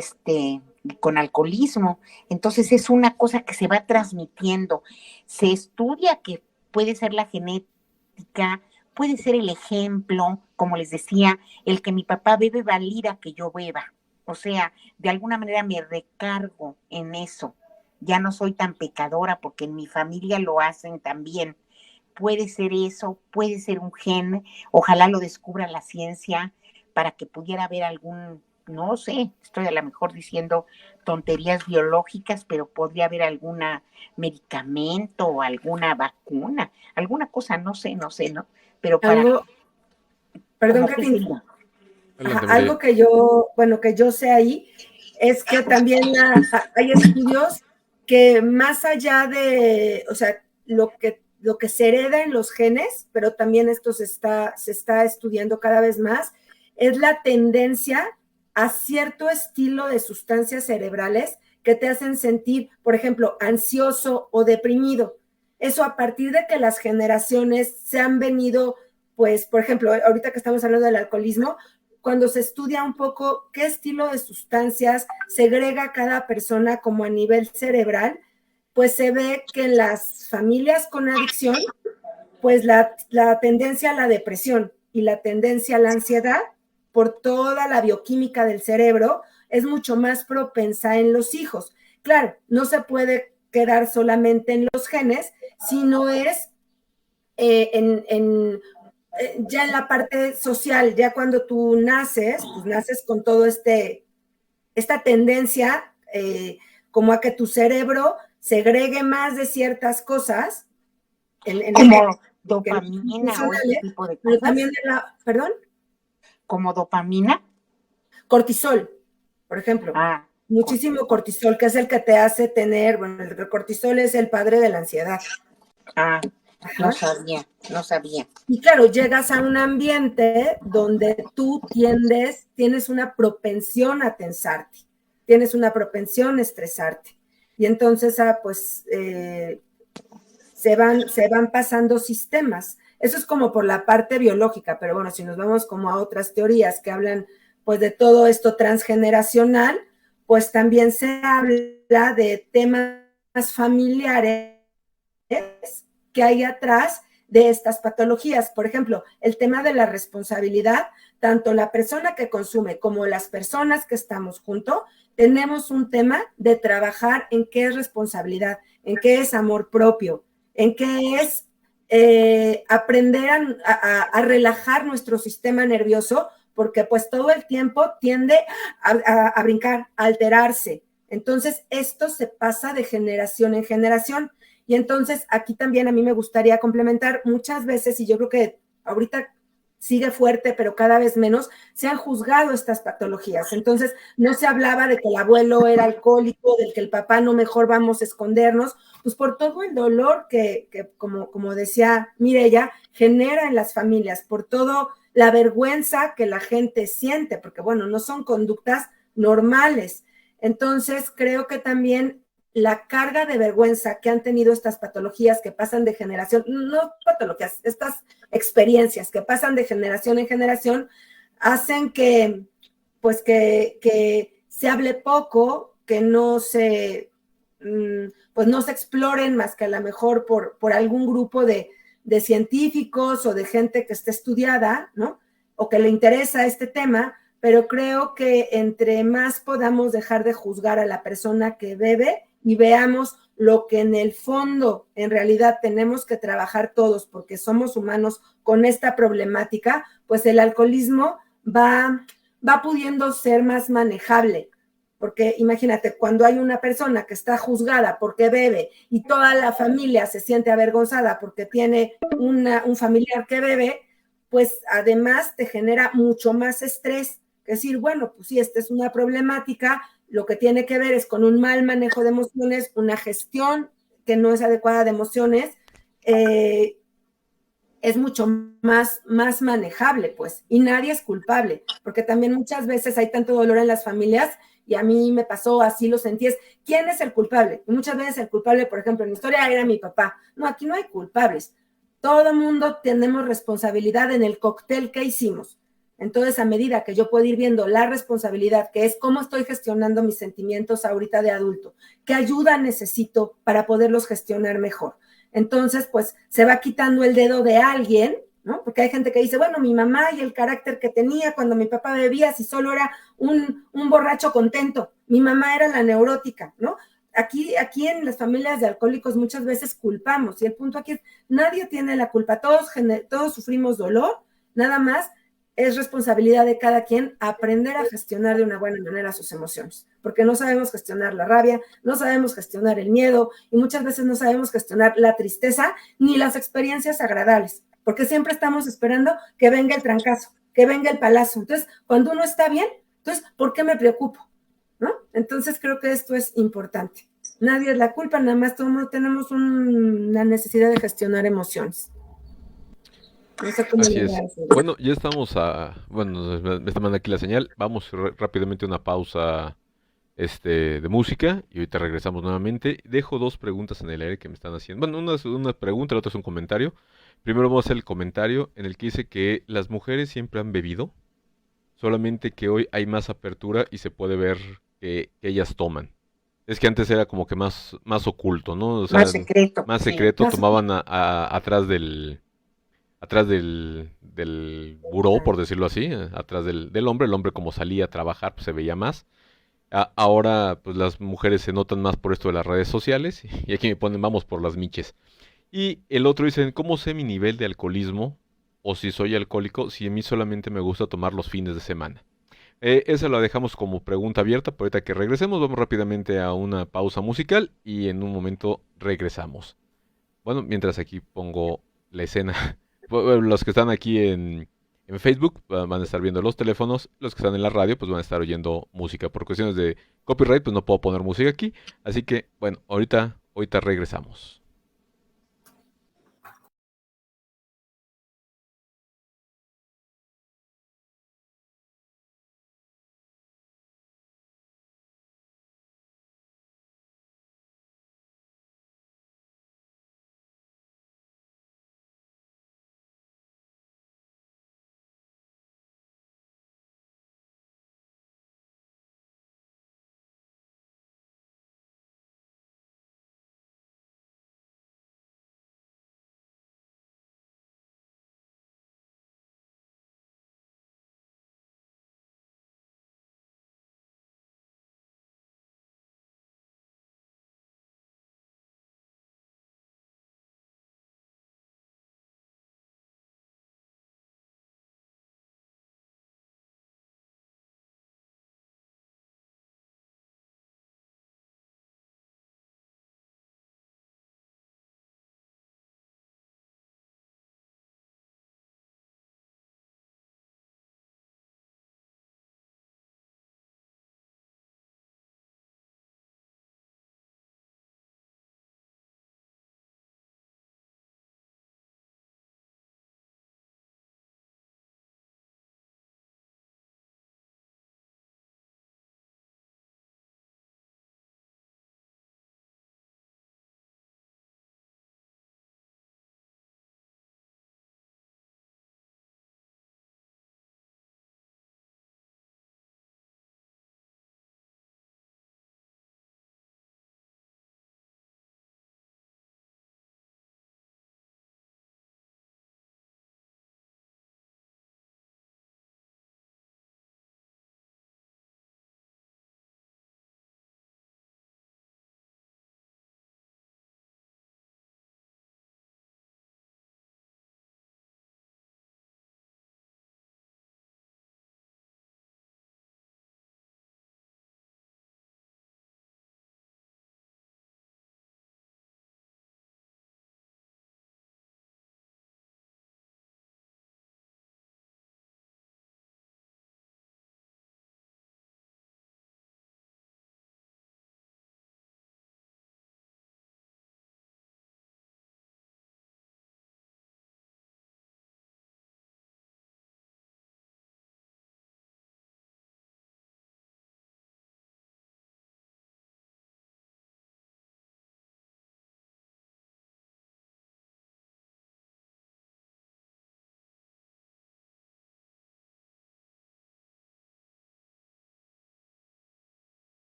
con alcoholismo. Entonces es una cosa que se va transmitiendo. Se estudia que puede ser la genética, puede ser el ejemplo, como les decía, el que mi papá bebe valida que yo beba. O sea, de alguna manera me recargo en eso. Ya no soy tan pecadora porque en mi familia lo hacen también. Puede ser eso, puede ser un gen, ojalá lo descubra la ciencia para que pudiera haber algún no sé, estoy a lo mejor diciendo tonterías biológicas, pero podría haber algún medicamento o alguna vacuna, alguna cosa, no sé, ¿no? Pero para, Algo, perdón como que que te sería. Adelante, algo María. que yo sé ahí es que también hay estudios que más allá de, o sea, lo que se hereda en los genes, pero también esto se está estudiando cada vez más, es la tendencia a cierto estilo de sustancias cerebrales que te hacen sentir, por ejemplo, ansioso o deprimido. Eso a partir de que las generaciones se han venido, pues, por ejemplo, ahorita que estamos hablando del alcoholismo, cuando se estudia un poco qué estilo de sustancias segrega cada persona como a nivel cerebral, pues se ve que en las familias con adicción, pues la tendencia a la depresión y la tendencia a la ansiedad, por toda la bioquímica del cerebro, es mucho más propensa en los hijos. Claro, no se puede quedar solamente en los genes, sino es ya en la parte social, ya cuando tú naces, pues naces con todo esta tendencia como a que tu cerebro segregue más de ciertas cosas, Como que no son dopamina o ese funcionales, tipo de pero cosas, también perdón, como dopamina. cortisol, por ejemplo, Ah, muchísimo cortisol. cortisol, que es el que te hace tener, bueno, el cortisol es el padre de la ansiedad. Ah, no Ajá. sabía, no sabía. Y claro, llegas a un ambiente donde tú tienes una propensión a tensarte, tienes una propensión a estresarte. Y entonces, pues, se van pasando sistemas. Eso es como por la parte biológica, pero bueno, si nos vamos como a otras teorías que hablan, pues, de todo esto transgeneracional, pues también se habla de temas familiares que hay atrás de estas patologías. Por ejemplo, el tema de la responsabilidad, tanto la persona que consume como las personas que estamos juntos, tenemos un tema de trabajar en qué es responsabilidad, en qué es amor propio, en qué es aprender a relajar nuestro sistema nervioso, porque pues todo el tiempo tiende a brincar, a alterarse. Entonces, esto se pasa de generación en generación. Y entonces aquí también a mí me gustaría complementar muchas veces, y yo creo que ahorita sigue fuerte, pero cada vez menos, se han juzgado estas patologías. Entonces no se hablaba de que el abuelo era alcohólico, del que el papá no, mejor vamos a escondernos, pues por todo el dolor que como decía Mireya, genera en las familias, por todo la vergüenza que la gente siente, porque bueno, no son conductas normales. Entonces creo que también la carga de vergüenza que han tenido estas patologías que pasan de generación, no patologías, estas experiencias que pasan de generación en generación, hacen que, pues que se hable poco, que no se, pues no se exploren más que a lo mejor por algún grupo de científicos o de gente que esté estudiada, ¿no? O que le interesa este tema, pero creo que entre más podamos dejar de juzgar a la persona que bebe y veamos lo que en el fondo en realidad tenemos que trabajar todos porque somos humanos con esta problemática, pues el alcoholismo va pudiendo ser más manejable. Porque imagínate, cuando hay una persona que está juzgada porque bebe y toda la familia se siente avergonzada porque tiene un familiar que bebe, pues además te genera mucho más estrés. Es decir, bueno, pues sí, esta es una problemática, lo que tiene que ver es con un mal manejo de emociones, una gestión que no es adecuada de emociones, es mucho más manejable, pues, y nadie es culpable, porque también muchas veces hay tanto dolor en las familias, y a mí me pasó, así lo sentí, es, ¿quién es el culpable? Y muchas veces el culpable, por ejemplo, en mi historia era mi papá. No, aquí no hay culpables. Todo mundo tenemos responsabilidad en el cóctel que hicimos. Entonces, a medida que yo puedo ir viendo la responsabilidad, que es cómo estoy gestionando mis sentimientos ahorita de adulto, qué ayuda necesito para poderlos gestionar mejor. Entonces, pues se va quitando el dedo de alguien, ¿no? Porque hay gente que dice, bueno, mi mamá y el carácter que tenía cuando mi papá bebía, si solo era un borracho contento, mi mamá era la neurótica, ¿no? Aquí en las familias de alcohólicos muchas veces culpamos, y el punto aquí es, nadie tiene la culpa, todos sufrimos dolor, nada más es responsabilidad de cada quien aprender a gestionar de una buena manera sus emociones, porque no sabemos gestionar la rabia, no sabemos gestionar el miedo y muchas veces no sabemos gestionar la tristeza ni las experiencias agradables, porque siempre estamos esperando que venga el trancazo, que venga el palazo. Entonces, cuando uno está bien, entonces, ¿por qué me preocupo? ¿No? Entonces, creo que esto es importante. Nadie es la culpa, nada más todo el mundo tenemos una necesidad de gestionar emociones. No sé cómo Así le voy es. a decir. Bueno, ya estamos bueno, me está mandando aquí la señal. Vamos rápidamente a una pausa, de música y ahorita regresamos nuevamente. Dejo dos preguntas en el aire que me están haciendo. Bueno, una es una pregunta, la otra es un comentario. Primero vamos a hacer el comentario en el que dice que las mujeres siempre han bebido, solamente que hoy hay más apertura y se puede ver que ellas toman. Es que antes era como que más oculto, ¿no? O Más sea, secreto, más sí. secreto, tomaban atrás del buró, por decirlo así, atrás del hombre. El hombre como salía a trabajar, pues se veía más. Ahora, pues las mujeres se notan más por esto de las redes sociales. Y aquí me ponen, vamos por las miches. Y el otro dice, ¿cómo sé mi nivel de alcoholismo? O si soy alcohólico, si a mí solamente me gusta tomar los fines de semana. Esa la dejamos como pregunta abierta, pero ahorita que regresemos, vamos rápidamente a una pausa musical y en un momento regresamos. Bueno, mientras aquí pongo la escena. Bueno, los que están aquí en Facebook van a estar viendo los teléfonos. Los que están en la radio pues van a estar oyendo música. Por cuestiones de copyright pues no puedo poner música aquí. Así que bueno, ahorita regresamos.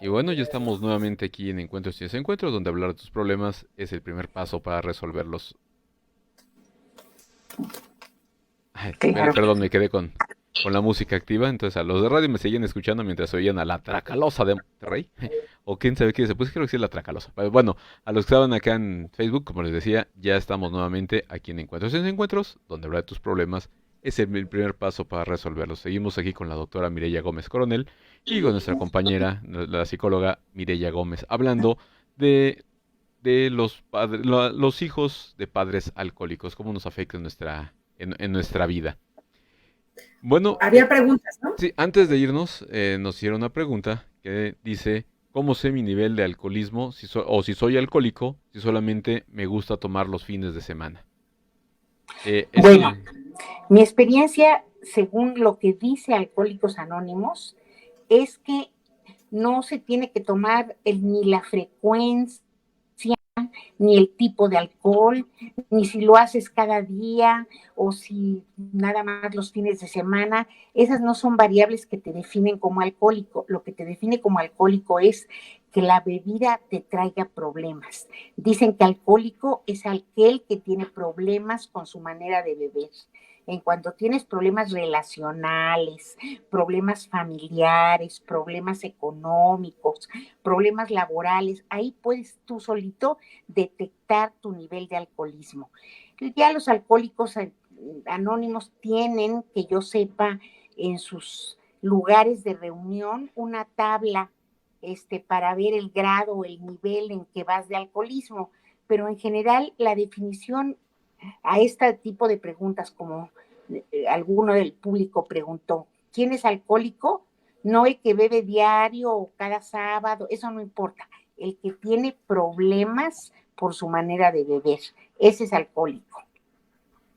Y bueno, ya estamos nuevamente aquí en Encuentros y Desencuentros, donde hablar de tus problemas es el primer paso para resolverlos. Ay, Claro. perdón, me quedé con la música activa, entonces a los de radio me seguían escuchando mientras oían a la Tracalosa de Monterrey, o quién sabe qué se pues creo que sí es la Tracalosa. Pero bueno, a los que estaban acá en Facebook, como les decía, ya estamos nuevamente aquí en Encuentros y Desencuentros, donde hablar de tus problemas es el primer paso para resolverlos. Seguimos aquí con la doctora Mireya Gómez Coronel y con nuestra compañera, la psicóloga Mireya Gómez, hablando de, de los hijos de padres alcohólicos, cómo nos afecta en nuestra vida. Bueno, Había preguntas, ¿no? sí, antes de irnos, nos hicieron una pregunta que dice, ¿cómo sé mi nivel de alcoholismo o si soy alcohólico si solamente me gusta tomar los fines de semana? Esto, Bueno, mi experiencia, según lo que dice Alcohólicos Anónimos, es que no se tiene que tomar ni la frecuencia, ni el tipo de alcohol, ni si lo haces cada día o si nada más los fines de semana. Esas no son variables que te definen como alcohólico. Lo que te define como alcohólico es que la bebida te traiga problemas. Dicen que alcohólico es aquel que tiene problemas con su manera de beber. En cuanto tienes problemas relacionales, problemas familiares, problemas económicos, problemas laborales, ahí puedes tú solito detectar tu nivel de alcoholismo. Ya los alcohólicos anónimos tienen, que yo sepa, en sus lugares de reunión una tabla para ver el grado o el nivel en que vas de alcoholismo, pero en general la definición a este tipo de preguntas, como alguno del público preguntó, ¿quién es alcohólico? No el que bebe diario o cada sábado, eso no importa. El que tiene problemas por su manera de beber, ese es alcohólico.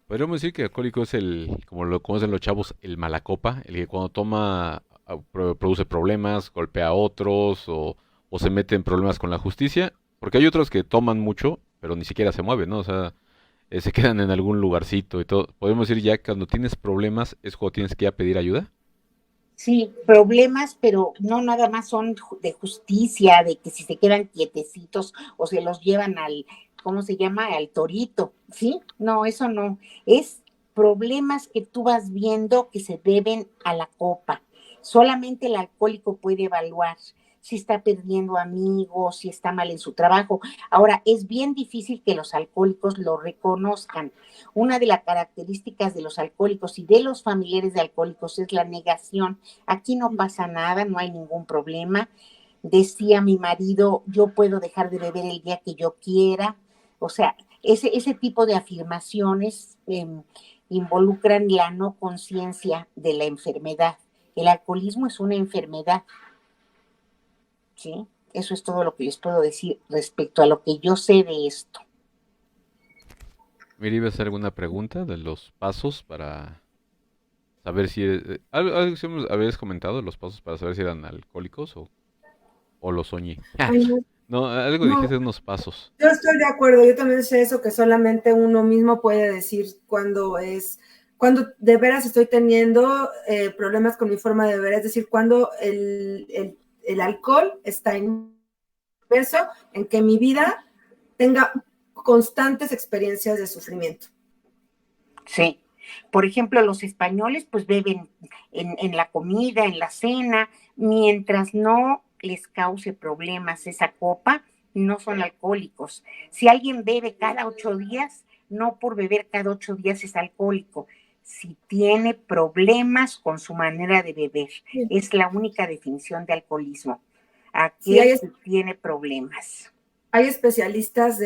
podríamos decir que alcohólico es como lo conocen los chavos, el malacopa, el que cuando toma produce problemas, golpea a otros o se mete en problemas con la justicia, porque hay otros que toman mucho, pero ni siquiera se mueven, ¿no? O sea, se quedan en algún lugarcito y todo. Podemos decir ya que cuando tienes problemas es cuando tienes que ir a pedir ayuda. Sí, problemas, pero no nada más son de justicia, de que si se quedan quietecitos o se los llevan ¿cómo se llama? Al torito, ¿sí? No, eso no. Es problemas que tú vas viendo que se deben a la copa. Solamente el alcohólico puede evaluar si está perdiendo amigos, si está mal en su trabajo. Ahora, es bien difícil que los alcohólicos lo reconozcan. Una de las características de los alcohólicos y de los familiares de alcohólicos es la negación. Aquí no pasa nada, no hay ningún problema. Decía mi marido, yo puedo dejar de beber el día que yo quiera. O sea, ese tipo de afirmaciones involucran la no conciencia de la enfermedad. El alcoholismo es una enfermedad, ¿sí? Eso es todo lo que les puedo decir respecto a lo que yo sé de esto. Mira, iba a hacer alguna pregunta de los pasos para saber si... algo que habías comentado, los pasos para saber si eran alcohólicos o lo soñé. Ay, no, No, algo no, dijiste unos pasos. yo estoy de acuerdo, yo también sé eso, que solamente uno mismo puede decir cuando de veras estoy teniendo problemas con mi forma de beber, es decir, cuando el alcohol está inmerso en que mi vida tenga constantes experiencias de sufrimiento. Sí. Por ejemplo, los españoles pues beben en la comida, en la cena, mientras no les cause problemas esa copa, no son alcohólicos. Si alguien bebe cada 8 días, no por beber cada 8 días es alcohólico. Si tiene problemas con su manera de beber, Sí. es la única definición de alcoholismo. Sí, Aquel que tiene problemas. hay especialistas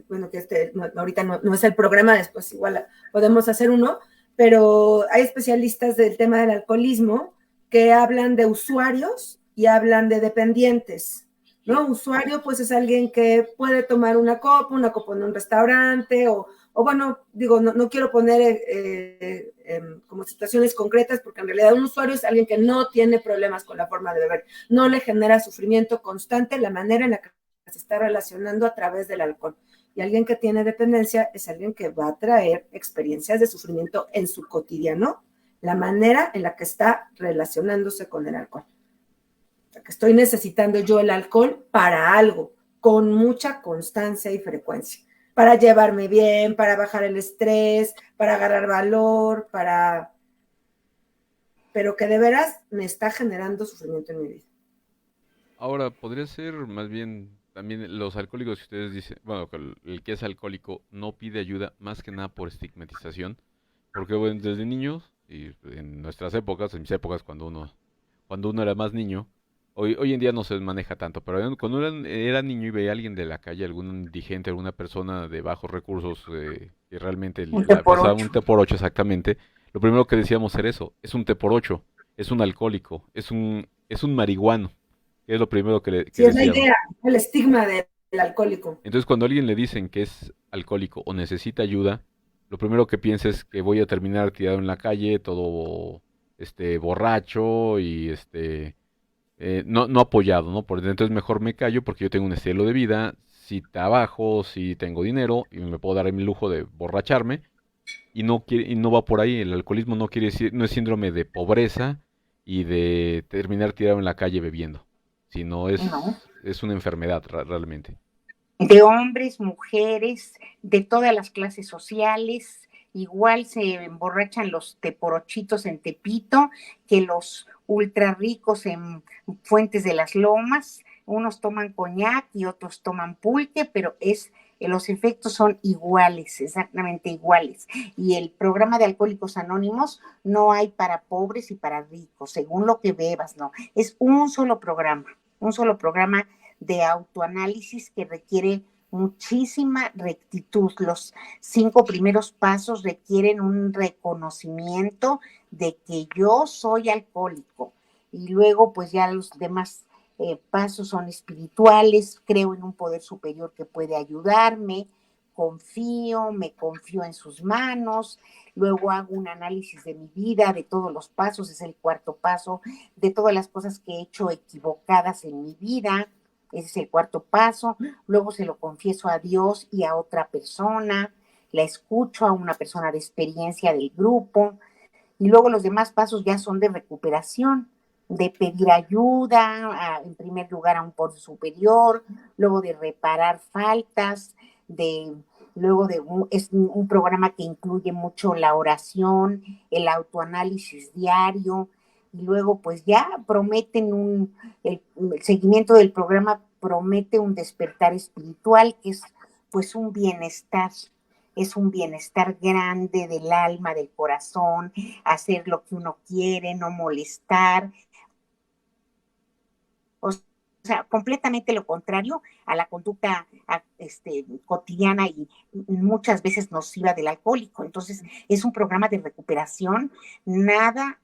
bueno, que ahorita no es el programa, después igual podemos hacer uno, pero hay especialistas del tema del alcoholismo que hablan de usuarios y hablan de dependientes, ¿no? Usuario, pues es alguien que puede tomar una copa en un restaurante o bueno, digo, no quiero poner como situaciones concretas, porque en realidad un usuario es alguien que no tiene problemas con la forma de beber, no le genera sufrimiento constante la manera en la que se está relacionando a través del alcohol. Y alguien que tiene dependencia es alguien que va a traer experiencias de sufrimiento en su cotidiano, la manera en la que está relacionándose con el alcohol. sea, que estoy necesitando yo el alcohol para algo, con mucha constancia y frecuencia, para llevarme bien, para bajar el estrés, para agarrar valor, pero que de veras me está generando sufrimiento en mi vida. Ahora, podría ser más bien también los alcohólicos que ustedes dicen, bueno, que el que es alcohólico no pide ayuda más que nada por estigmatización, porque bueno, desde niños y en nuestras épocas, en mis épocas cuando uno era más niño, hoy en día no se maneja tanto, pero cuando era niño y veía a alguien de la calle, algún indigente, alguna persona de bajos recursos que realmente Un té la por pasaba un ocho. té por ocho exactamente, lo primero que decíamos era eso, es un té por ocho, es un alcohólico, es un marihuano, que es lo primero que Sí, es la decíamos. idea, el estigma del alcohólico. Entonces, cuando a alguien le dicen que es alcohólico o necesita ayuda, lo primero que piensa es que voy a terminar tirado en la calle, todo borracho y no apoyado, ¿no? Entonces mejor me callo porque yo tengo un estilo de vida, si trabajo, si tengo dinero y me puedo dar el lujo de borracharme y no va por ahí. El alcoholismo no quiere decir, no es síndrome de pobreza y de terminar tirado en la calle bebiendo, sino ¿no? es una enfermedad realmente. De hombres, mujeres, de todas las clases sociales. Igual se emborrachan los teporochitos en Tepito que los ultra ricos en Fuentes de las Lomas. Unos toman coñac y otros toman pulque, pero los efectos son iguales, exactamente iguales. Y el programa de Alcohólicos Anónimos no hay para pobres y para ricos, según lo que bebas, no. Es un solo programa de autoanálisis que requiere muchísima rectitud. Los 5 primeros pasos requieren un reconocimiento de que yo soy alcohólico y luego pues ya los demás pasos son espirituales. Creo en un poder superior que puede ayudarme, me confío en sus manos, luego hago un análisis de mi vida, de todos los pasos, es el 4.º paso, de todas las cosas que he hecho equivocadas en mi vida. Ese es el 4.º paso. Luego se lo confieso a Dios y a otra persona. La escucho a una persona de experiencia del grupo. Y luego los demás pasos ya son de recuperación, de pedir ayuda, en primer lugar a un poder superior, luego de reparar faltas, es un programa que incluye mucho la oración, el autoanálisis diario, y luego pues ya el seguimiento del programa promete un despertar espiritual, que es pues es un bienestar grande del alma, del corazón, hacer lo que uno quiere, no molestar. O sea, completamente lo contrario a la conducta cotidiana y muchas veces nociva del alcohólico. Entonces, es un programa de recuperación, nada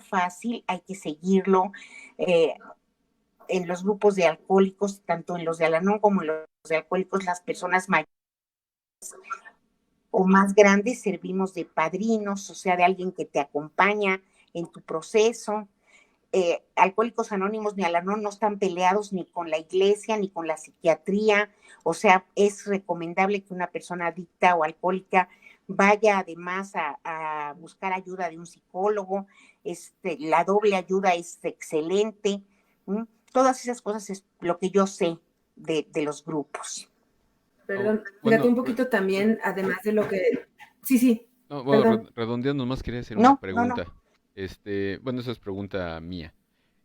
fácil, hay que seguirlo. En los grupos de alcohólicos, tanto en los de Al-Anon como en los de alcohólicos, las personas mayores o más grandes servimos de padrinos, o sea, de alguien que te acompaña en tu proceso. Alcohólicos Anónimos ni Al-Anon no están peleados ni con la iglesia ni con la psiquiatría, o sea, es recomendable que una persona adicta o alcohólica vaya además a buscar ayuda de un psicólogo. La doble ayuda es excelente. Todas esas cosas es lo que yo sé de los grupos. Perdón, fíjate Bueno, un poquito también, además de lo que... Sí, no, bueno, perdón. redondeando, nomás quería hacer una No. pregunta. Bueno, esa es pregunta mía.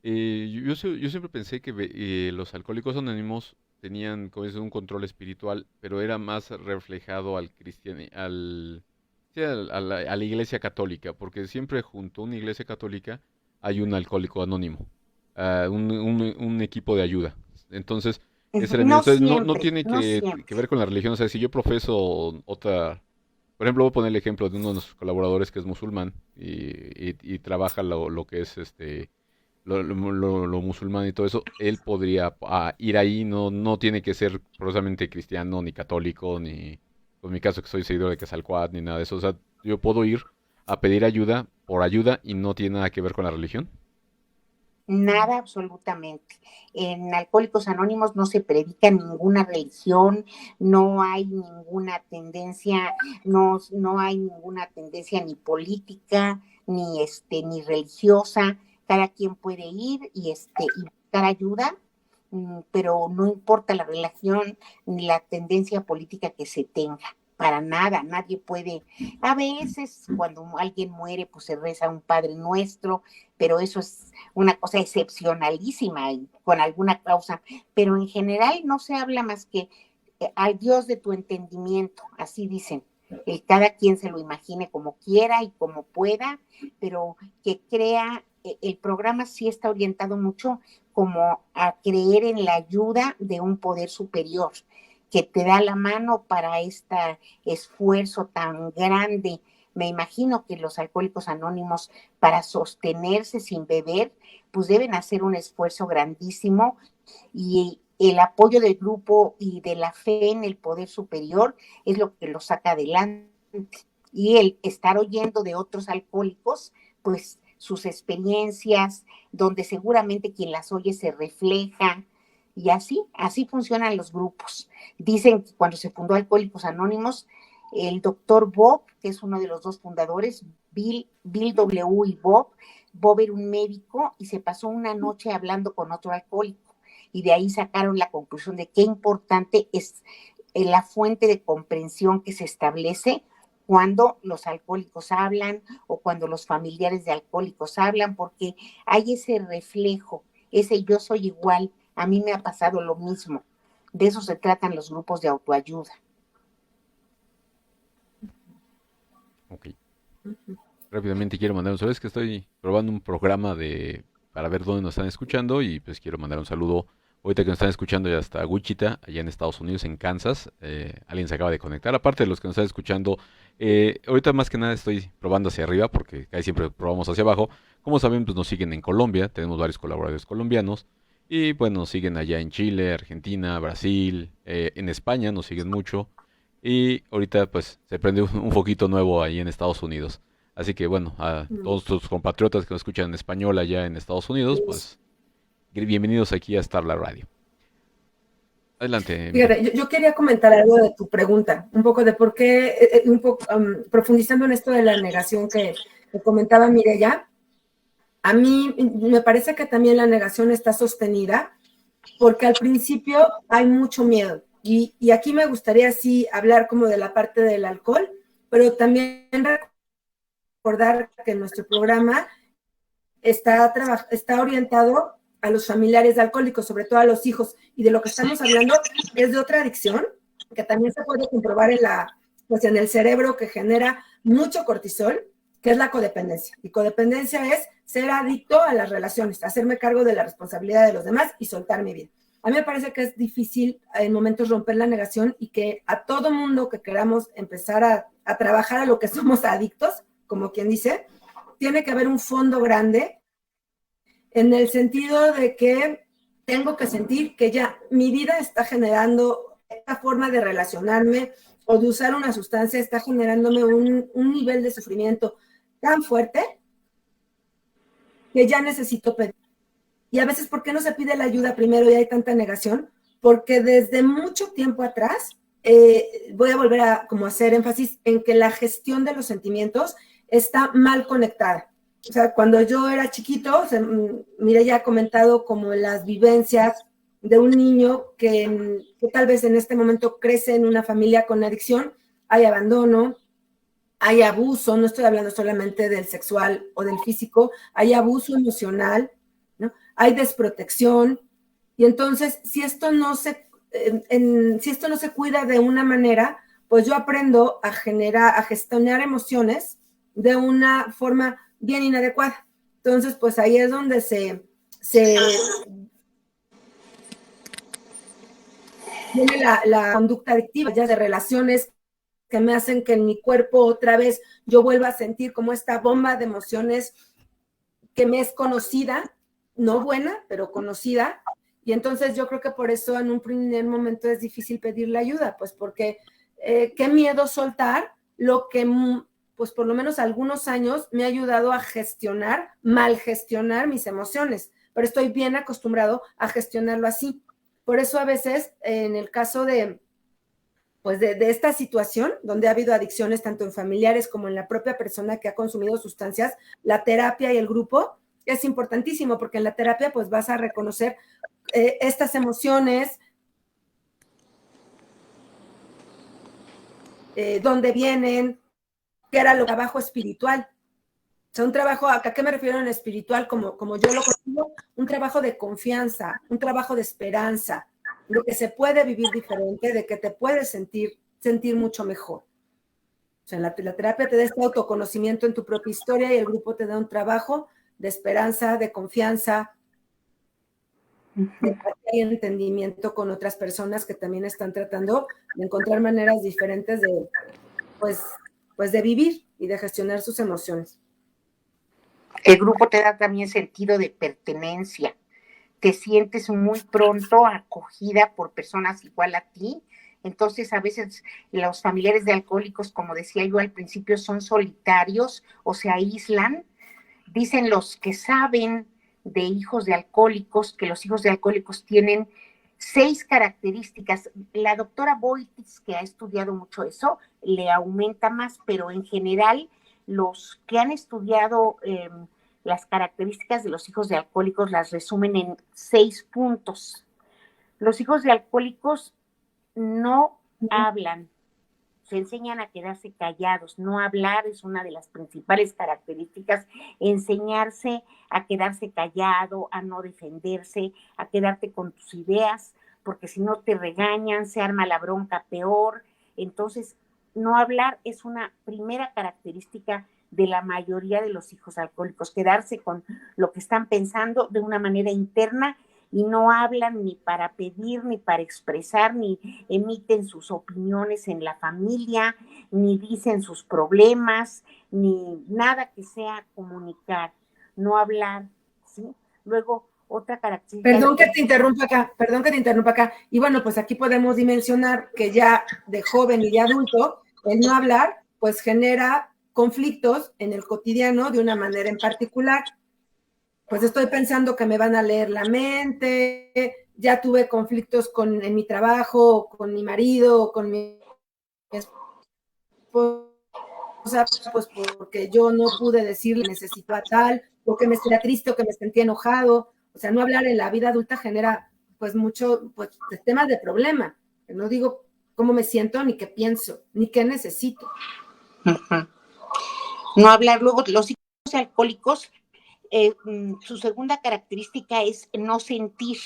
Yo siempre pensé que los alcohólicos anónimos tenían como es un control espiritual, pero era más reflejado al cristiano, sí, a la iglesia católica, porque siempre junto a una iglesia católica hay un alcohólico anónimo, un equipo de ayuda. Entonces, ese era No entonces no siempre, tiene no que siempre. ver con la religión. O sea, si yo profeso otra, por ejemplo, voy a poner el ejemplo de uno de nuestros colaboradores que es musulmán y trabaja lo que es lo musulmán y todo eso, él podría ir ahí, no tiene que ser precisamente cristiano, ni católico, ni, en mi caso que soy seguidor de Quetzalcóatl, ni nada de eso. O sea, yo puedo ir a pedir ayuda por ayuda y no tiene nada que ver con la religión. Nada absolutamente. En Alcohólicos Anónimos no se predica ninguna religión, no hay ninguna tendencia, no hay ninguna tendencia ni política, ni religiosa. Cada quien puede ir y buscar ayuda, pero no importa la relación ni la tendencia política que se tenga. Para nada, nadie puede. A veces cuando alguien muere, pues se reza un Padre Nuestro, pero eso es una cosa excepcionalísima y con alguna causa, pero en general no se habla más que al Dios de tu entendimiento, así dicen. Cada quien se lo imagine como quiera y como pueda, pero que crea, el programa sí está orientado mucho como a creer en la ayuda de un poder superior que te da la mano para este esfuerzo tan grande. Me imagino que los alcohólicos anónimos, para sostenerse sin beber, pues deben hacer un esfuerzo grandísimo, y el apoyo del grupo y de la fe en el poder superior es lo que los saca adelante. Y el estar oyendo de otros alcohólicos, pues sus experiencias, donde seguramente quien las oye se refleja, y así funcionan los grupos. Dicen que cuando se fundó Alcohólicos Anónimos, el doctor Bob, que es uno de los dos fundadores, Bill W. y Bob era un médico y se pasó una noche hablando con otro alcohólico, y de ahí sacaron la conclusión de qué importante es la fuente de comprensión que se establece cuando los alcohólicos hablan o cuando los familiares de alcohólicos hablan, porque hay ese reflejo, ese yo soy igual, a mí me ha pasado lo mismo. De eso se tratan los grupos de autoayuda. Ok. Rápidamente quiero mandar un saludo. Es que estoy probando un programa para ver dónde nos están escuchando, y pues quiero mandar un saludo. Ahorita que nos están escuchando ya hasta Wichita, allá en Estados Unidos, en Kansas. Alguien se acaba de conectar. Aparte de los que nos están escuchando, ahorita más que nada estoy probando hacia arriba, porque casi siempre probamos hacia abajo. Como saben, pues nos siguen en Colombia. Tenemos varios colaboradores colombianos. Y pues nos siguen allá en Chile, Argentina, Brasil, en España nos siguen mucho. Y ahorita pues se prende un foquito nuevo ahí en Estados Unidos. Así que bueno, a todos tus compatriotas que nos escuchan en español allá en Estados Unidos, pues bienvenidos aquí a Starlight Radio. Adelante. Fíjate, yo quería comentar algo de tu pregunta, un poco de por qué, un poco profundizando en esto de la negación que comentaba Mireya. A mí me parece que también la negación está sostenida porque al principio hay mucho miedo. Y aquí me gustaría sí hablar como de la parte del alcohol, pero también recordar que nuestro programa está orientado a los familiares de alcohólicos, sobre todo a los hijos, y de lo que estamos hablando es de otra adicción, que también se puede comprobar en el cerebro, que genera mucho cortisol, que es la codependencia. Y codependencia es ser adicto a las relaciones, hacerme cargo de la responsabilidad de los demás y soltar mi vida. A mí me parece que es difícil en momentos romper la negación, y que a todo mundo que queramos empezar a trabajar a lo que somos adictos, como quien dice, tiene que haber un fondo grande, en el sentido de que tengo que sentir que ya mi vida está generando esta forma de relacionarme o de usar una sustancia, está generándome un nivel de sufrimiento tan fuerte que ya necesito pedir. Y a veces, ¿por qué no se pide la ayuda primero y hay tanta negación? Porque desde mucho tiempo atrás, voy a volver a como hacer énfasis en que la gestión de los sentimientos está mal conectada. O sea, cuando yo era chiquito, mire, ya ha comentado como las vivencias de un niño que tal vez en este momento crece en una familia con adicción, hay abandono, hay abuso, no estoy hablando solamente del sexual o del físico, hay abuso emocional, ¿no? Hay desprotección, y entonces si esto no se cuida de una manera, pues yo aprendo a gestionar emociones de una forma bien inadecuada. Entonces, pues ahí es donde se viene la conducta adictiva, ya de relaciones que me hacen que en mi cuerpo otra vez yo vuelva a sentir como esta bomba de emociones que me es conocida, no buena, pero conocida. Y entonces yo creo que por eso en un primer momento es difícil pedirle ayuda, pues porque qué miedo soltar lo que, pues por lo menos algunos años me ha ayudado a mal gestionar mis emociones, pero estoy bien acostumbrado a gestionarlo así. Por eso a veces en el caso de esta situación, donde ha habido adicciones tanto en familiares como en la propia persona que ha consumido sustancias, la terapia y el grupo es importantísimo porque en la terapia pues vas a reconocer estas emociones, dónde vienen, qué era lo trabajo espiritual. O sea, un trabajo, ¿a qué me refiero en espiritual? Como yo lo consigo, un trabajo de confianza, un trabajo de esperanza, de que se puede vivir diferente, de que te puedes sentir mucho mejor. O sea, la terapia te da este autoconocimiento en tu propia historia y el grupo te da un trabajo de esperanza, de confianza, de entendimiento con otras personas que también están tratando de encontrar maneras diferentes de, pues de vivir y de gestionar sus emociones. El grupo te da también sentido de pertenencia. Te sientes muy pronto acogida por personas igual a ti. Entonces, a veces los familiares de alcohólicos, como decía yo al principio, son solitarios o se aíslan. Dicen los que saben de hijos de alcohólicos que los hijos de alcohólicos tienen 6 características. La doctora Boitis, que ha estudiado mucho eso, le aumenta más, pero en general los que han estudiado las características de los hijos de alcohólicos las resumen en 6 puntos. Los hijos de alcohólicos no hablan, se enseñan a quedarse callados. No hablar es una de las principales características, enseñarse a quedarse callado, a no defenderse, a quedarte con tus ideas, porque si no te regañan, se arma la bronca peor. Entonces, no hablar es una primera característica de la mayoría de los hijos alcohólicos, quedarse con lo que están pensando de una manera interna y no hablan ni para pedir, ni para expresar, ni emiten sus opiniones en la familia, ni dicen sus problemas, ni nada que sea comunicar, no hablar, ¿sí? Luego, otra característica... Perdón que te interrumpa acá. Y bueno, pues aquí podemos dimensionar que ya de joven y de adulto, el no hablar, pues genera conflictos en el cotidiano de una manera en particular. Pues estoy pensando que me van a leer la mente, ya tuve conflictos en mi trabajo, con mi marido, con mi esposa, pues porque yo no pude decirle necesito a tal, porque me sentía triste o que me sentía enojado. O sea, no hablar en la vida adulta genera pues mucho, pues temas de problema. No digo cómo me siento, ni qué pienso, ni qué necesito. No hablar. Luego, los hijos alcohólicos, su segunda característica es no sentir.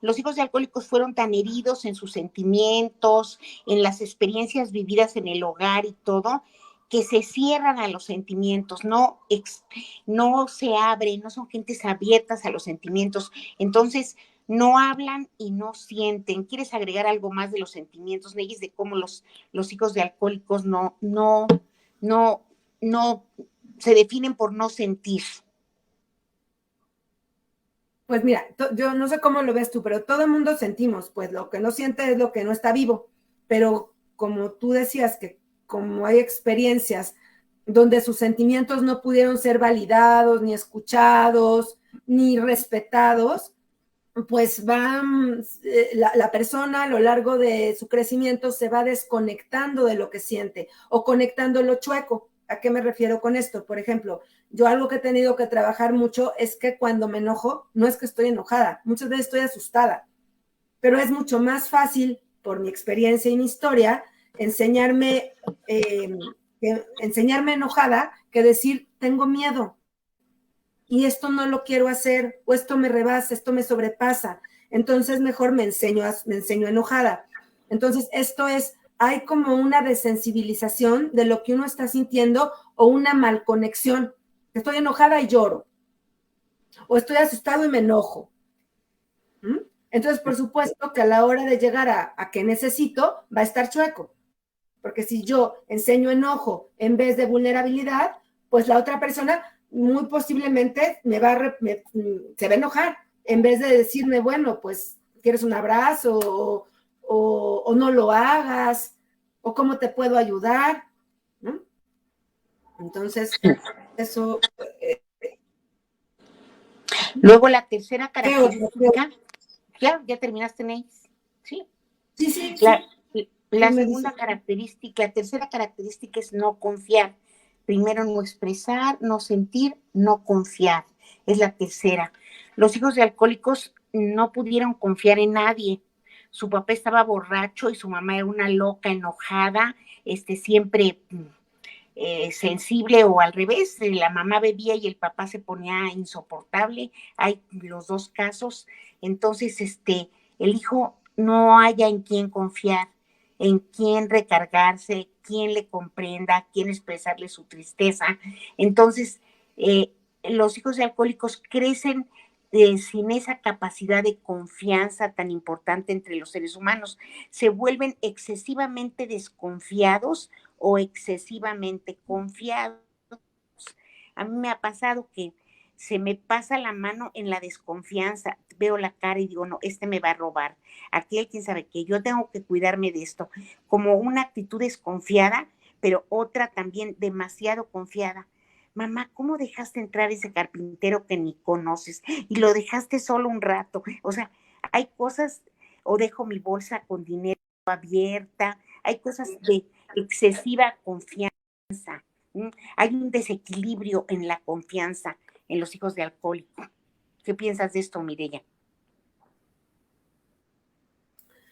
Los hijos de alcohólicos fueron tan heridos en sus sentimientos, en las experiencias vividas en el hogar y todo, que se cierran a los sentimientos, no se abren, no son gentes abiertas a los sentimientos. Entonces, no hablan y no sienten. ¿Quieres agregar algo más de los sentimientos, Negis, de cómo los hijos de alcohólicos no se definen por no sentir? Pues mira, yo no sé cómo lo ves tú, pero todo el mundo sentimos, pues lo que no siente es lo que no está vivo, pero como tú decías que como hay experiencias donde sus sentimientos no pudieron ser validados, ni escuchados, ni respetados, pues la persona a lo largo de su crecimiento se va desconectando de lo que siente o conectando lo chueco. ¿A qué me refiero con esto? Por ejemplo, yo algo que he tenido que trabajar mucho es que cuando me enojo, no es que estoy enojada, muchas veces estoy asustada, pero es mucho más fácil, por mi experiencia y mi historia, enseñarme enojada que decir, tengo miedo y esto no lo quiero hacer, o esto me rebasa, esto me sobrepasa, entonces mejor me enseño enojada. Entonces esto hay como una desensibilización de lo que uno está sintiendo o una malconexión. Estoy enojada y lloro, o estoy asustado y me enojo. Entonces, por supuesto que a la hora de llegar a que necesito, va a estar chueco. Porque si yo enseño enojo en vez de vulnerabilidad, pues la otra persona muy posiblemente se va a enojar. En vez de decirme, bueno, pues, ¿quieres un abrazo? O no lo hagas, o cómo te puedo ayudar, ¿no? Entonces, eso... Luego la tercera característica... ¿Ya terminaste, Neis? Sí. Sí. La tercera característica es no confiar. Primero, no expresar, no sentir, no confiar. es la tercera. Los hijos de alcohólicos no pudieron confiar en nadie. Su papá estaba borracho y su mamá era una loca, enojada, siempre sensible, o al revés, la mamá bebía y el papá se ponía insoportable. Hay los dos casos. Entonces, el hijo no haya en quién confiar, en quién recargarse, quién le comprenda, quién expresarle su tristeza. Entonces, los hijos de alcohólicos crecen sin esa capacidad de confianza tan importante entre los seres humanos. Se vuelven excesivamente desconfiados o excesivamente confiados. A mí me ha pasado que se me pasa la mano en la desconfianza, veo la cara y digo, no, me va a robar, aquel quién sabe qué, yo tengo que cuidarme de esto, como una actitud desconfiada, pero otra también demasiado confiada. Mamá, ¿cómo dejaste entrar ese carpintero que ni conoces? Y lo dejaste solo un rato. O sea, hay cosas, o dejo mi bolsa con dinero abierta, hay cosas de excesiva confianza. Hay un desequilibrio en la confianza en los hijos de alcohólicos. ¿Qué piensas de esto, Mireya?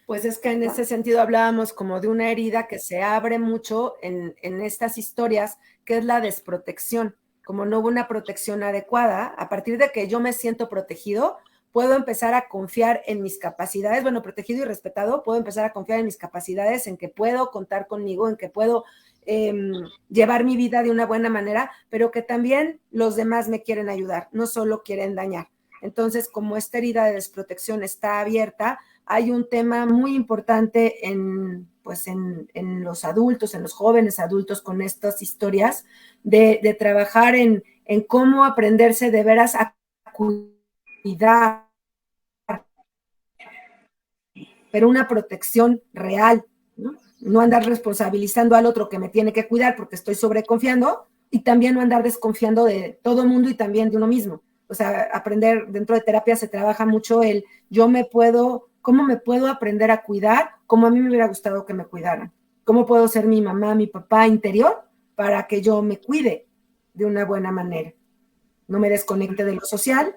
Pues es que en ese sentido hablábamos como de una herida que se abre mucho en estas historias, que es la desprotección. Como no hubo una protección adecuada, a partir de que yo me siento protegido, puedo empezar a confiar en mis capacidades, bueno, protegido y respetado, puedo empezar a confiar en mis capacidades, en que puedo contar conmigo, en que puedo llevar mi vida de una buena manera, pero que también los demás me quieren ayudar, no solo quieren dañar. Entonces, como esta herida de desprotección está abierta, hay un tema muy importante en los adultos, en los jóvenes adultos con estas historias, de trabajar en cómo aprenderse de veras a cuidar, pero una protección real, ¿no? No andar responsabilizando al otro que me tiene que cuidar porque estoy sobreconfiando, y también no andar desconfiando de todo el mundo y también de uno mismo. O sea, aprender, dentro de terapia se trabaja mucho el ¿cómo me puedo aprender a cuidar como a mí me hubiera gustado que me cuidaran? ¿Cómo puedo ser mi mamá, mi papá interior para que yo me cuide de una buena manera? No me desconecte de lo social,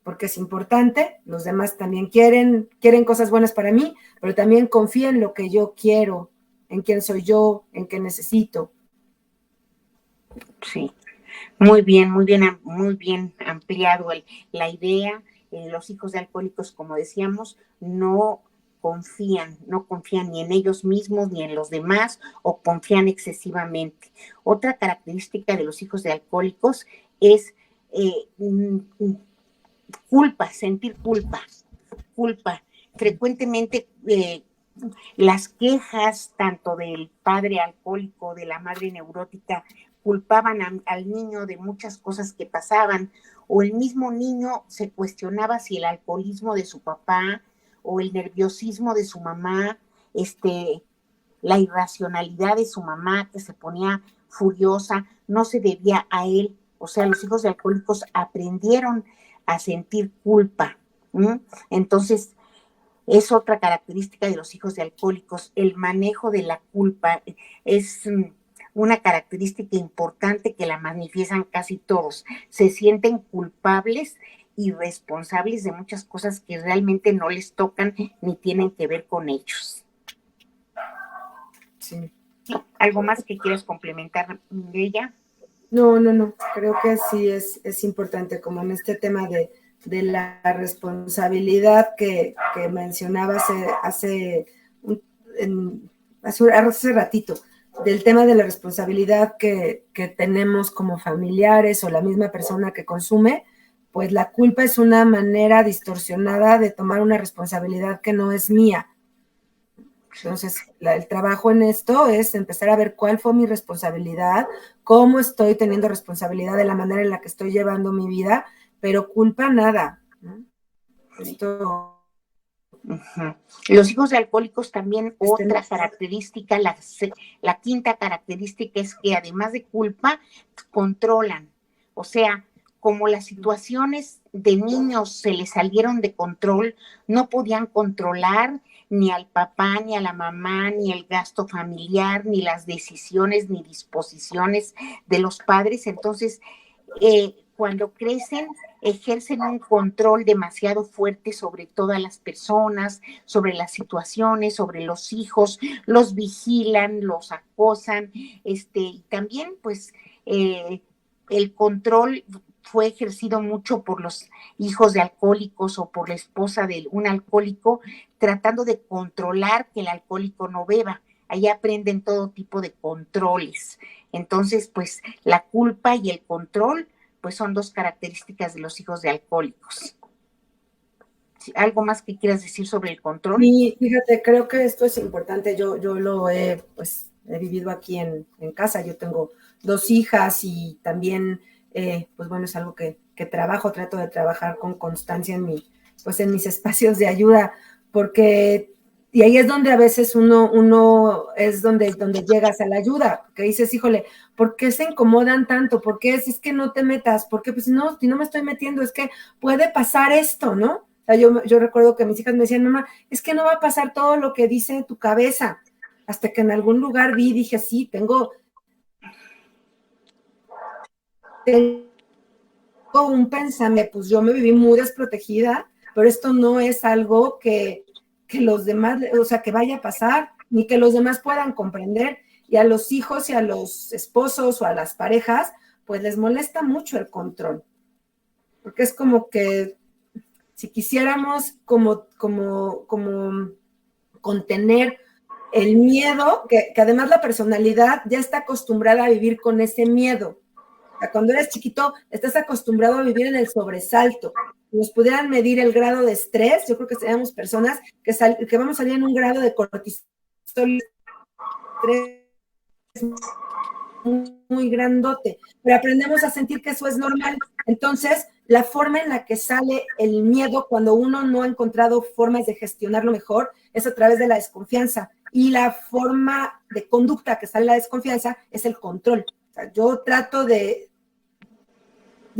porque es importante. Los demás también quieren cosas buenas para mí, pero también confío en lo que yo quiero, en quién soy yo, en qué necesito. Sí, muy bien ampliado la idea. Los hijos de alcohólicos, como decíamos, no confían ni en ellos mismos ni en los demás, o confían excesivamente. Otra característica de los hijos de alcohólicos es sentir culpa. Frecuentemente las quejas tanto del padre alcohólico, de la madre neurótica, culpaban al niño de muchas cosas que pasaban, o el mismo niño se cuestionaba si el alcoholismo de su papá o el nerviosismo de su mamá, la irracionalidad de su mamá, que se ponía furiosa, no se debía a él. O sea, los hijos de alcohólicos aprendieron a sentir culpa. Entonces, es otra característica de los hijos de alcohólicos, el manejo de la culpa. Es una característica importante que la manifiestan casi todos. Se sienten culpables y responsables de muchas cosas que realmente no les tocan ni tienen que ver con ellos. Sí. ¿Algo más que quieras complementar de ella? No. Creo que sí es importante, como en este tema de la responsabilidad que mencionaba hace ratito, del tema de la responsabilidad que tenemos como familiares o la misma persona que consume. Pues la culpa es una manera distorsionada de tomar una responsabilidad que no es mía. Entonces, el trabajo en esto es empezar a ver cuál fue mi responsabilidad, cómo estoy teniendo responsabilidad de la manera en la que estoy llevando mi vida, pero culpa nada, ¿no? Esto... Uh-huh. Los hijos de alcohólicos también, otra característica, la quinta característica es que además de culpa, controlan. O sea, como las situaciones de niños se les salieron de control, no podían controlar ni al papá, ni a la mamá, ni el gasto familiar, ni las decisiones, ni disposiciones de los padres. Entonces, cuando crecen ejercen un control demasiado fuerte sobre todas las personas, sobre las situaciones, sobre los hijos, los vigilan, los acosan, y también pues el control fue ejercido mucho por los hijos de alcohólicos o por la esposa de un alcohólico, tratando de controlar que el alcohólico no beba. Ahí aprenden todo tipo de controles. Entonces, pues la culpa y el control, pues son dos características de los hijos de alcohólicos. ¿Algo más que quieras decir sobre el control? Y fíjate, creo que esto es importante. Yo lo he vivido aquí en casa. Yo tengo 2 hijas y también, pues bueno, es algo que trato de trabajar con constancia en mis espacios de ayuda, porque, y ahí es donde a veces uno es donde llegas a la ayuda, porque dices, híjole, ¿por qué se incomodan tanto? ¿Por qué? Si es que no te metas, porque pues no, si no me estoy metiendo, es que puede pasar esto, ¿no? O sea, yo recuerdo que mis hijas me decían, mamá, es que no va a pasar todo lo que dice tu cabeza. Hasta que en algún lugar dije, sí, tengo un pensamiento, pues yo me viví muy desprotegida, pero esto no es algo que los demás, o sea, que vaya a pasar, ni que los demás puedan comprender. Y a los hijos y a los esposos o a las parejas, pues les molesta mucho el control, porque es como que si quisiéramos como contener el miedo, que además la personalidad ya está acostumbrada a vivir con ese miedo. O sea, cuando eres chiquito, estás acostumbrado a vivir en el sobresalto. Si nos pudieran medir el grado de estrés, yo creo que seríamos personas que vamos a salir en un grado de cortisol muy grandote, pero aprendemos a sentir que eso es normal. Entonces, la forma en la que sale el miedo cuando uno no ha encontrado formas de gestionarlo mejor es a través de la desconfianza, y la forma de conducta que sale la desconfianza es el control. O sea, yo trato de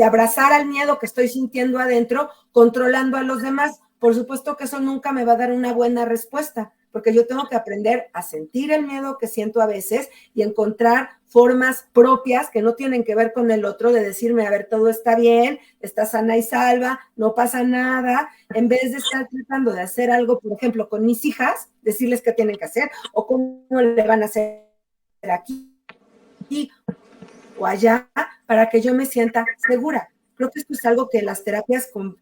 abrazar al miedo que estoy sintiendo adentro, controlando a los demás. Por supuesto que eso nunca me va a dar una buena respuesta, porque yo tengo que aprender a sentir el miedo que siento a veces y encontrar formas propias que no tienen que ver con el otro, de decirme, a ver, todo está bien, está sana y salva, no pasa nada, en vez de estar tratando de hacer algo, por ejemplo, con mis hijas, decirles qué tienen que hacer o cómo le van a hacer aquí o allá para que yo me sienta segura. Creo que esto es algo que las terapias con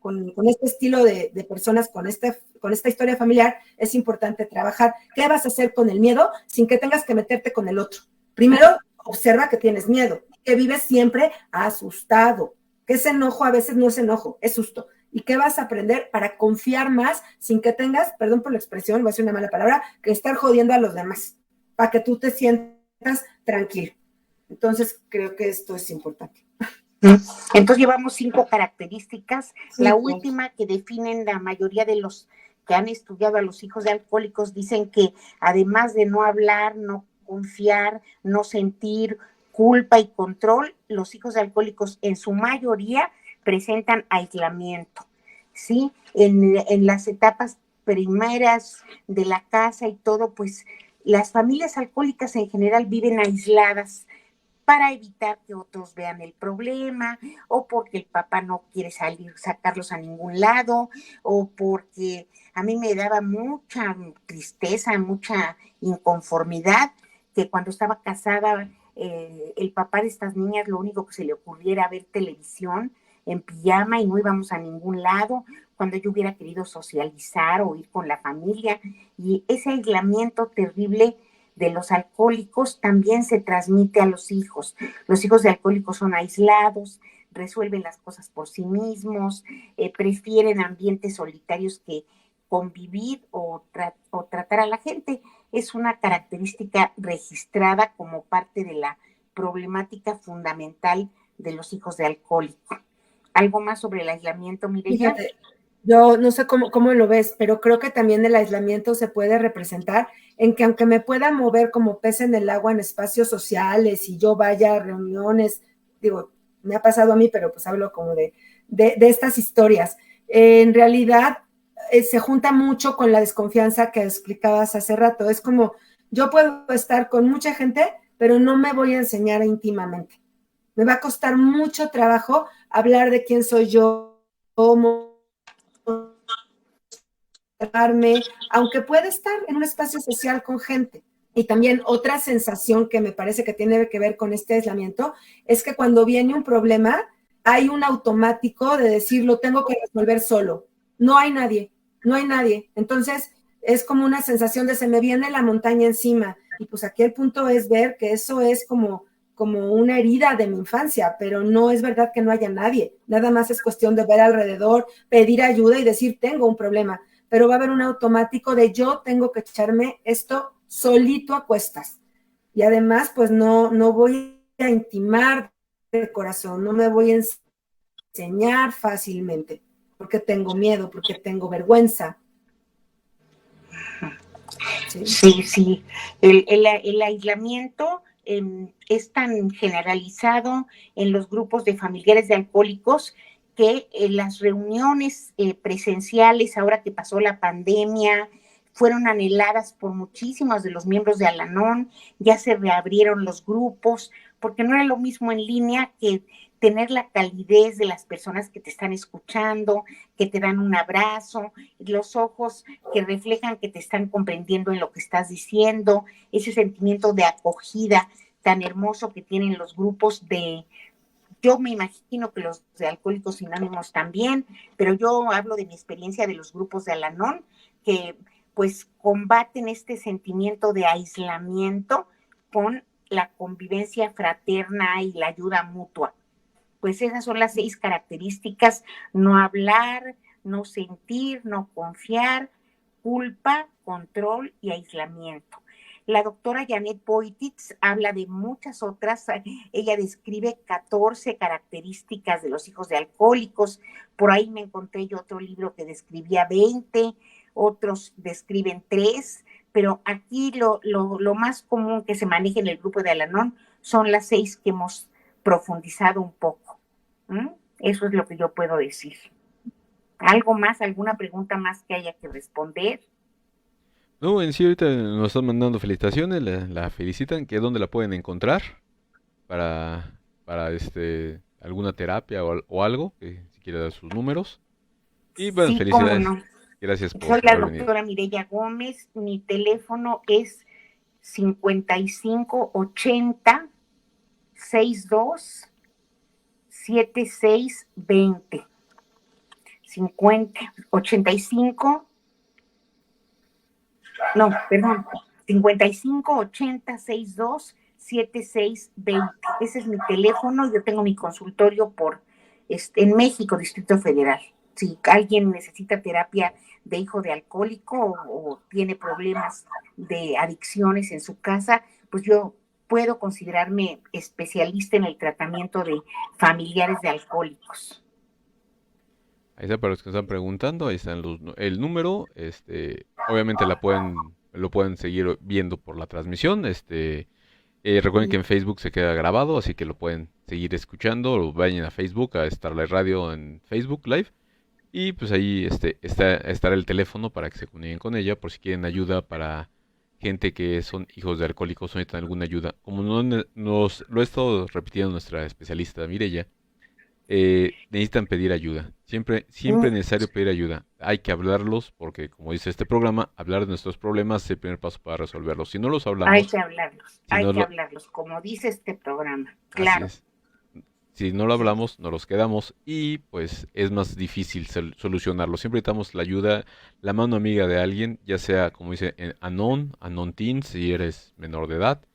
este estilo de personas, con esta historia familiar, es importante trabajar. ¿Qué vas a hacer con el miedo sin que tengas que meterte con el otro? Primero, observa que tienes miedo, que vives siempre asustado, que ese enojo a veces no es enojo, es susto. ¿Y qué vas a aprender para confiar más sin que tengas, perdón por la expresión, voy a decir una mala palabra, que estar jodiendo a los demás, para que tú te sientas tranquilo? Entonces, creo que esto es importante. Entonces llevamos 5 características. Sí, la última que definen la mayoría de los que han estudiado a los hijos de alcohólicos, dicen que además de no hablar, no confiar, no sentir culpa y control, los hijos de alcohólicos en su mayoría presentan aislamiento, ¿sí? En las etapas primeras de la casa y todo, pues las familias alcohólicas en general viven aisladas, para evitar que otros vean el problema, o porque el papá no quiere sacarlos a ningún lado, o porque a mí me daba mucha tristeza, mucha inconformidad, que cuando estaba casada, el papá de estas niñas lo único que se le ocurriera ver televisión en pijama y no íbamos a ningún lado, cuando yo hubiera querido socializar o ir con la familia, y ese aislamiento terrible de los alcohólicos también se transmite a los hijos. Los hijos de alcohólicos son aislados, resuelven las cosas por sí mismos, prefieren ambientes solitarios que convivir o tratar a la gente. Es una característica registrada como parte de la problemática fundamental de los hijos de alcohólicos. ¿Algo más sobre el aislamiento, Mireya? Fíjate, yo no sé cómo lo ves, pero creo que también el aislamiento se puede representar en que aunque me pueda mover como pez en el agua en espacios sociales y yo vaya a reuniones, digo, me ha pasado a mí, pero pues hablo como de estas historias. En realidad se junta mucho con la desconfianza que explicabas hace rato. Es como, yo puedo estar con mucha gente, pero no me voy a enseñar íntimamente. Me va a costar mucho trabajo hablar de quién soy yo, cómo aunque pueda estar en un espacio social con gente. Y también otra sensación que me parece que tiene que ver con este aislamiento es que cuando viene un problema hay un automático de decir lo tengo que resolver solo. No hay nadie, no hay nadie. Entonces es como una sensación de se me viene la montaña encima. Y pues aquí el punto es ver que eso es como una herida de mi infancia, pero no es verdad que no haya nadie. Nada más es cuestión de ver alrededor, pedir ayuda y decir tengo un problema. Pero va a haber un automático de yo tengo que echarme esto solito a cuestas. Y además, pues no voy a intimar de corazón, no me voy a enseñar fácilmente, porque tengo miedo, porque tengo vergüenza. Sí. El aislamiento es tan generalizado en los grupos de familiares de alcohólicos que las reuniones presenciales, ahora que pasó la pandemia, fueron anheladas por muchísimos de los miembros de Al-Anon. Ya se reabrieron los grupos, porque no era lo mismo en línea que tener la calidez de las personas que te están escuchando, que te dan un abrazo, los ojos que reflejan que te están comprendiendo en lo que estás diciendo, ese sentimiento de acogida tan hermoso que tienen los grupos de... Yo me imagino que los de Alcohólicos Anónimos también, pero yo hablo de mi experiencia de los grupos de Al-Anon, que pues combaten este sentimiento de aislamiento con la convivencia fraterna y la ayuda mutua. Pues esas son las 6 características: no hablar, no sentir, no confiar, culpa, control y aislamiento. La doctora Janet Poititz habla de muchas otras. Ella describe 14 características de los hijos de alcohólicos. Por ahí me encontré yo otro libro que describía 20, otros describen 3, pero aquí lo más común que se maneja en el grupo de Al-Anon son las 6 que hemos profundizado un poco. Eso es lo que yo puedo decir. ¿Algo más, alguna pregunta más que haya que responder? No, en sí ahorita nos están mandando felicitaciones, la felicitan, que dónde la pueden encontrar para alguna terapia o algo, que si quiere dar sus números. Y bueno, Sí, cómo felicidades. no. Gracias por Soy la haber venido. doctora Mireya Gómez. Mi teléfono es 5580 62 7620. 85, no, perdón, 55 80 62 7620. Ese es mi teléfono. Yo tengo mi consultorio en México, Distrito Federal. Si alguien necesita terapia de hijo de alcohólico o tiene problemas de adicciones en su casa, pues yo puedo considerarme especialista en el tratamiento de familiares de alcohólicos. Ahí está para los que nos están preguntando, ahí están el número, obviamente lo pueden seguir viendo por la transmisión, recuerden que en Facebook se queda grabado, así que lo pueden seguir escuchando, o vayan a Facebook, a Starlight Radio en Facebook Live, y pues ahí estará el teléfono para que se comuniquen con ella, por si quieren ayuda para gente que son hijos de alcohólicos o necesitan alguna ayuda. Como nos lo ha estado repitiendo nuestra especialista Mireya, necesitan pedir ayuda. Siempre es necesario pedir ayuda. Hay que hablarlos porque, como dice este programa, hablar de nuestros problemas es el primer paso para resolverlos. Si no los hablamos... Hay que hablarlos, como dice este programa. Claro. Así es. Si no lo hablamos, no los quedamos y pues es más difícil solucionarlo. Siempre necesitamos la ayuda, la mano amiga de alguien, ya sea, como dice, en Anon Teens, si eres menor de edad,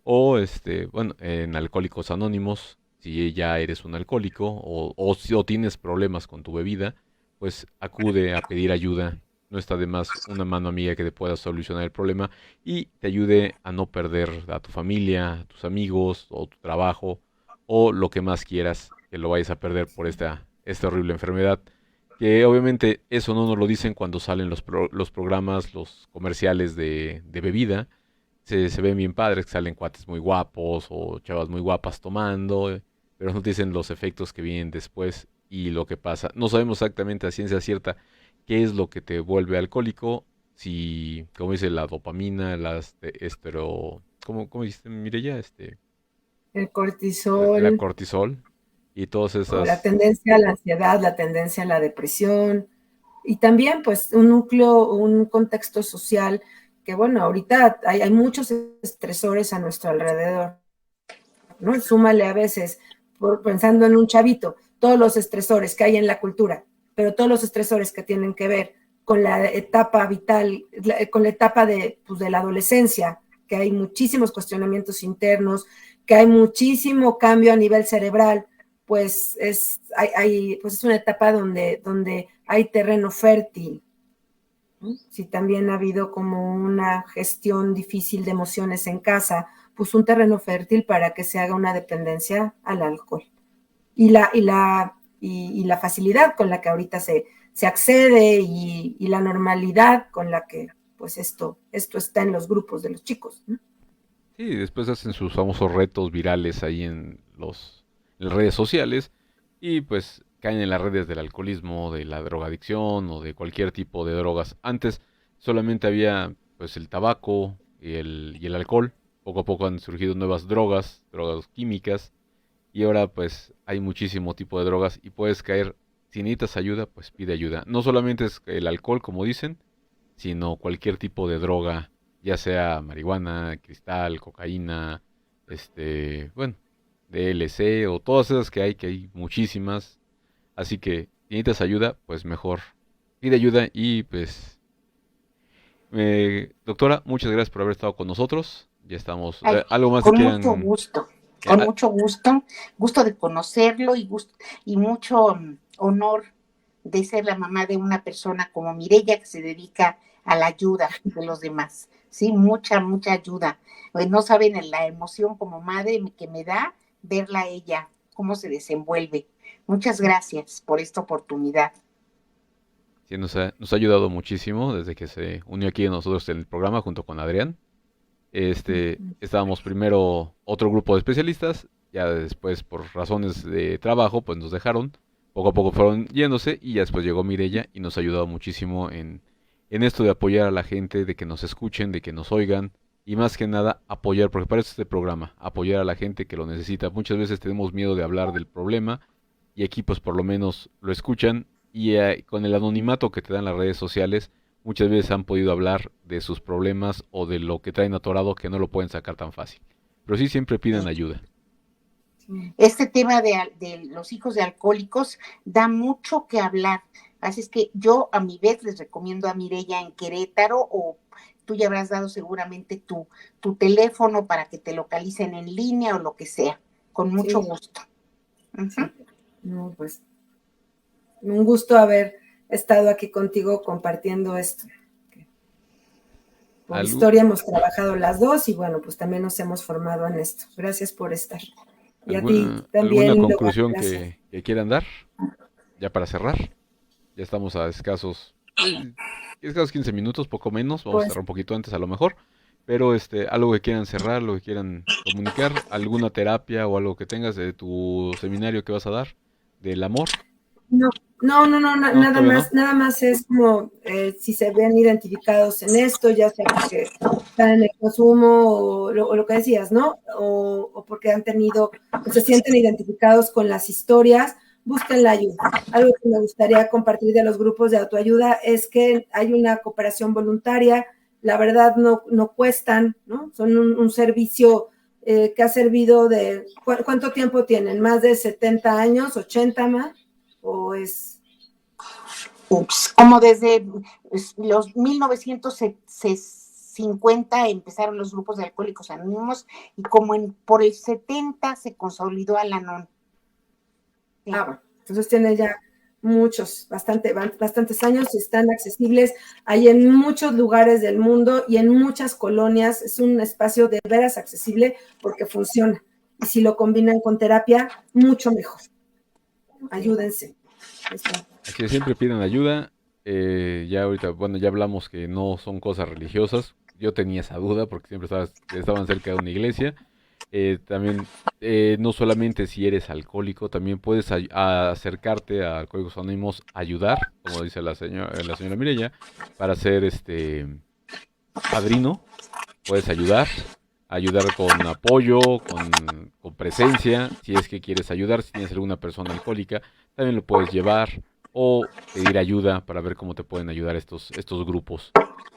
o en Alcohólicos Anónimos, si ya eres un alcohólico o tienes problemas con tu bebida, pues acude a pedir ayuda. No está de más una mano amiga que te pueda solucionar el problema y te ayude a no perder a tu familia, a tus amigos o tu trabajo o lo que más quieras que lo vayas a perder por esta horrible enfermedad. Que obviamente eso no nos lo dicen cuando salen los programas, los comerciales de bebida. Se ven bien padres, que salen cuates muy guapos o chavas muy guapas tomando, pero no dicen los efectos que vienen después y lo que pasa. No sabemos exactamente a ciencia cierta qué es lo que te vuelve alcohólico, si, como dice, la dopamina, ¿cómo dijiste, Mireya? El La cortisol. cortisol, y todas O la esas... tendencia a la ansiedad, la tendencia a la depresión, y también pues un núcleo, un contexto social que bueno, ahorita hay muchos estresores a nuestro alrededor, ¿no? Súmale a veces, pensando en un chavito, todos los estresores que hay en la cultura, pero todos los estresores que tienen que ver con la etapa vital, con la etapa pues, de la adolescencia, que hay muchísimos cuestionamientos internos, que hay muchísimo cambio a nivel cerebral, pues pues es una etapa donde hay terreno fértil. Si también ha habido como una gestión difícil de emociones en casa, pues un terreno fértil para que se haga una dependencia al alcohol. Y la facilidad con la que ahorita se accede y la normalidad con la que pues esto está en los grupos de los chicos, ¿no? Sí, después hacen sus famosos retos virales ahí en las redes sociales y pues caen en las redes del alcoholismo, de la drogadicción o de cualquier tipo de drogas. Antes solamente había pues el tabaco y el alcohol. Poco a poco han surgido nuevas drogas químicas y ahora pues hay muchísimo tipo de drogas y puedes caer, si necesitas ayuda, pues pide ayuda. No solamente es el alcohol, como dicen, sino cualquier tipo de droga, ya sea marihuana, cristal, cocaína, bueno, DLC o todas esas que hay muchísimas. Así que si necesitas ayuda, pues mejor pide ayuda y pues, doctora, muchas gracias por haber estado con nosotros. Ya estamos. Ay, ¿Algo más que quieran? con mucho gusto, gusto de conocerlo y mucho honor de ser la mamá de una persona como Mireya que se dedica a la ayuda de los demás. Sí, mucha ayuda. Pues no saben la emoción como madre que me da verla a ella, cómo se desenvuelve. Muchas gracias por esta oportunidad. Sí, nos ha ayudado muchísimo desde que se unió aquí a nosotros en el programa junto con Adrián. Estábamos primero otro grupo de especialistas, ya después por razones de trabajo pues nos dejaron, poco a poco fueron yéndose y ya después llegó Mirella y nos ha ayudado muchísimo en esto de apoyar a la gente, de que nos escuchen, de que nos oigan y más que nada apoyar, porque para eso este programa, apoyar a la gente que lo necesita. Muchas veces tenemos miedo de hablar del problema y aquí pues por lo menos lo escuchan y con el anonimato que te dan las redes sociales muchas veces han podido hablar de sus problemas o de lo que traen atorado que no lo pueden sacar tan fácil. Pero sí siempre piden ayuda. Este tema de los hijos de alcohólicos da mucho que hablar. Así es que yo a mi vez les recomiendo a Mireya en Querétaro, o tú ya habrás dado seguramente tu teléfono para que te localicen en línea o lo que sea. Con mucho gusto. Sí. No, pues un gusto haber estado aquí contigo compartiendo esto. Por historia hemos trabajado las dos y bueno, pues también nos hemos formado en esto. Gracias por estar. Y a ti también. ¿Alguna conclusión que quieran dar? Ya para cerrar. Ya estamos a escasos 15 minutos, poco menos. Vamos a cerrar un poquito antes a lo mejor. Pero algo que quieran cerrar, algo que quieran comunicar, alguna terapia o algo que tengas de tu seminario que vas a dar, del amor. No, nada más es como si se ven identificados en esto, ya sea porque están en el consumo o lo que decías, ¿no? O porque han tenido, o se sienten identificados con las historias, busquen la ayuda. Algo que me gustaría compartir de los grupos de autoayuda es que hay una cooperación voluntaria, la verdad no cuestan, ¿no? Son un servicio que ha servido de, ¿cuánto tiempo tienen? ¿Más de 70 años, 80 más? ¿O es? Como desde los 1950 empezaron los grupos de alcohólicos anónimos y como por el 70 se consolidó Al-Anon. Sí. Bueno, entonces tiene ya bastantes años, están accesibles, hay en muchos lugares del mundo y en muchas colonias, es un espacio de veras accesible porque funciona. Y si lo combinan con terapia, mucho mejor. Ayúdense. Así que siempre piden ayuda. Ya ahorita, bueno, ya hablamos que no son cosas religiosas. Yo tenía esa duda porque siempre estaban cerca de una iglesia. También, no solamente si eres alcohólico, también puedes acercarte a Alcohólicos Anónimos, ayudar, como dice la señora Mireya, para ser padrino. Puedes ayudar ayudar con apoyo, con presencia, si es que quieres ayudar, si tienes alguna persona alcohólica, también lo puedes llevar o pedir ayuda para ver cómo te pueden ayudar estos grupos,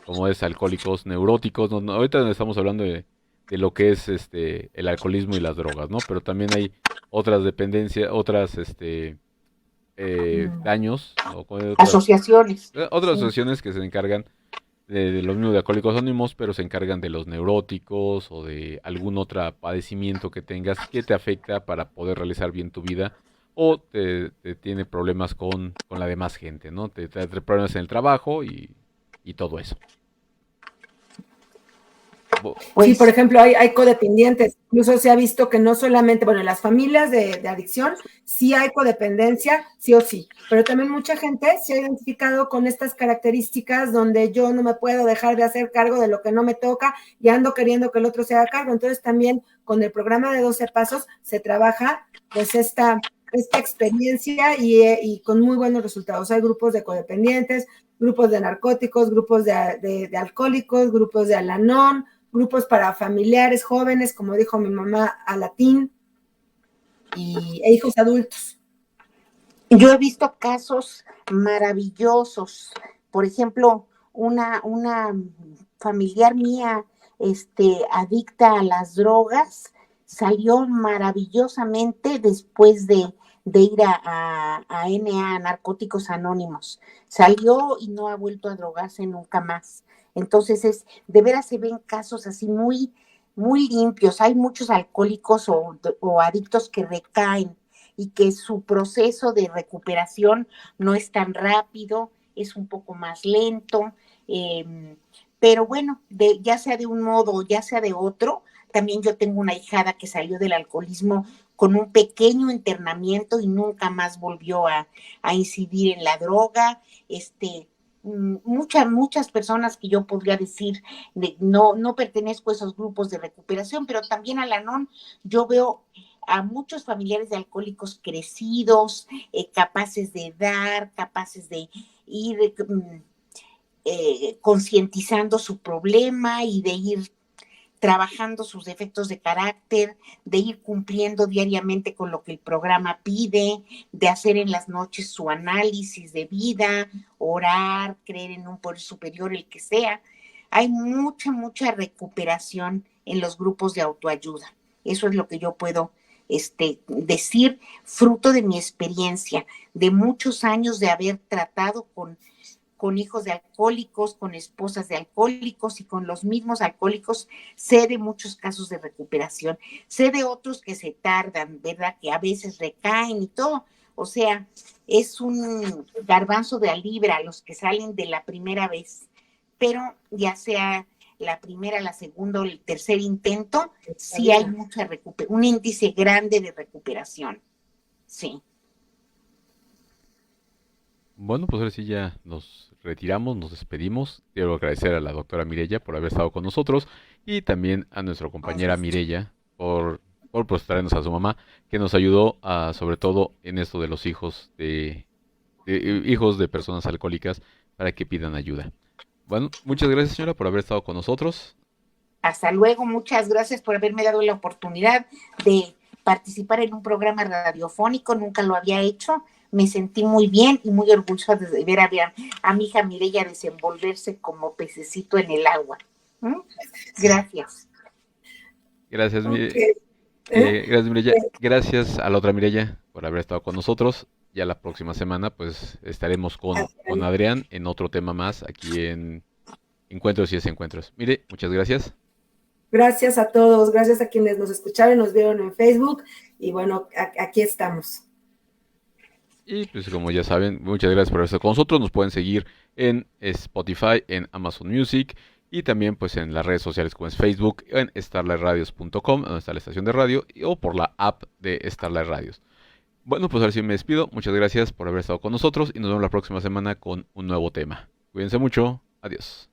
como es Alcohólicos Neuróticos. Ahorita no estamos hablando de lo que es el alcoholismo y las drogas, ¿no? Pero también hay otras dependencias, otras daños, Asociaciones. otras Sí. asociaciones que se encargan de los mismos de Alcohólicos Anónimos, pero se encargan de los neuróticos o de algún otro padecimiento que tengas que te afecta para poder realizar bien tu vida o te tiene problemas con la demás gente, ¿no? Te trae problemas en el trabajo y todo eso. Sí, por Pues ejemplo, hay codependientes. Incluso se ha visto que no solamente, bueno, en las familias de adicción sí hay codependencia, sí o sí, pero también mucha gente se ha identificado con estas características donde yo no me puedo dejar de hacer cargo de lo que no me toca y ando queriendo que el otro se haga cargo. Entonces también con el programa de 12 pasos se trabaja pues esta experiencia y con muy buenos resultados. Hay grupos de codependientes, grupos de narcóticos, grupos de alcohólicos, grupos de Al-Anon, grupos para familiares jóvenes, como dijo mi mamá, Alatín, e hijos adultos. yo he visto casos maravillosos. Por ejemplo, una familiar mía, adicta a las drogas, salió maravillosamente después de ir a NA, Narcóticos Anónimos. Salió y no ha vuelto a drogarse nunca más. Entonces, de veras se ven casos así muy, muy limpios. Hay muchos alcohólicos o adictos que recaen y que su proceso de recuperación no es tan rápido, es un poco más lento, pero bueno, ya sea de un modo, ya sea de otro. También yo tengo una ahijada que salió del alcoholismo con un pequeño internamiento y nunca más volvió a incidir en la droga. Muchas personas que yo podría decir, no pertenezco a esos grupos de recuperación, pero también al Anon yo veo a muchos familiares de alcohólicos crecidos, capaces de dar, capaces de ir concientizando su problema y de ir trabajando sus defectos de carácter, de ir cumpliendo diariamente con lo que el programa pide, de hacer en las noches su análisis de vida, orar, creer en un poder superior, el que sea. Hay mucha recuperación en los grupos de autoayuda. Eso es lo que yo puedo decir, fruto de mi experiencia, de muchos años de haber tratado con hijos de alcohólicos, con esposas de alcohólicos y con los mismos alcohólicos. Sé de muchos casos de recuperación, sé de otros que se tardan, ¿verdad? Que a veces recaen y todo. O sea, es un garbanzo de a libra los que salen de la primera vez, pero ya sea la primera, la segunda o el tercer intento, sí hay un índice grande de recuperación. Sí. Bueno, pues ahora sí ya nos retiramos, nos despedimos. Quiero agradecer a la doctora Mireya por haber estado con nosotros y también a nuestra compañera Mireya por pues, traernos a su mamá, que nos ayudó sobre todo en esto de los hijos hijos de personas alcohólicas para que pidan ayuda. Bueno, muchas gracias, señora, por haber estado con nosotros. Hasta luego, muchas gracias por haberme dado la oportunidad de participar en un programa radiofónico, nunca lo había hecho. Me sentí muy bien y muy orgullosa de ver a mi hija Mireya desenvolverse como pececito en el agua. Gracias. Gracias, Okay. gracias, Mireya. Gracias a la otra Mireya por haber estado con nosotros. Ya la próxima semana pues estaremos con Adrián en otro tema más aquí en Encuentros y Desencuentros. Mire, muchas gracias. Gracias a todos, gracias a quienes nos escucharon, nos vieron en Facebook y bueno, aquí estamos. Y pues como ya saben, muchas gracias por estar con nosotros. Nos pueden seguir en Spotify, en Amazon Music y también pues en las redes sociales como es Facebook, en starlightradios.com, donde está la estación de radio, o por la app de Starlight Radios. Bueno, pues ahora sí me despido. Muchas gracias por haber estado con nosotros y nos vemos la próxima semana con un nuevo tema. Cuídense mucho. Adiós.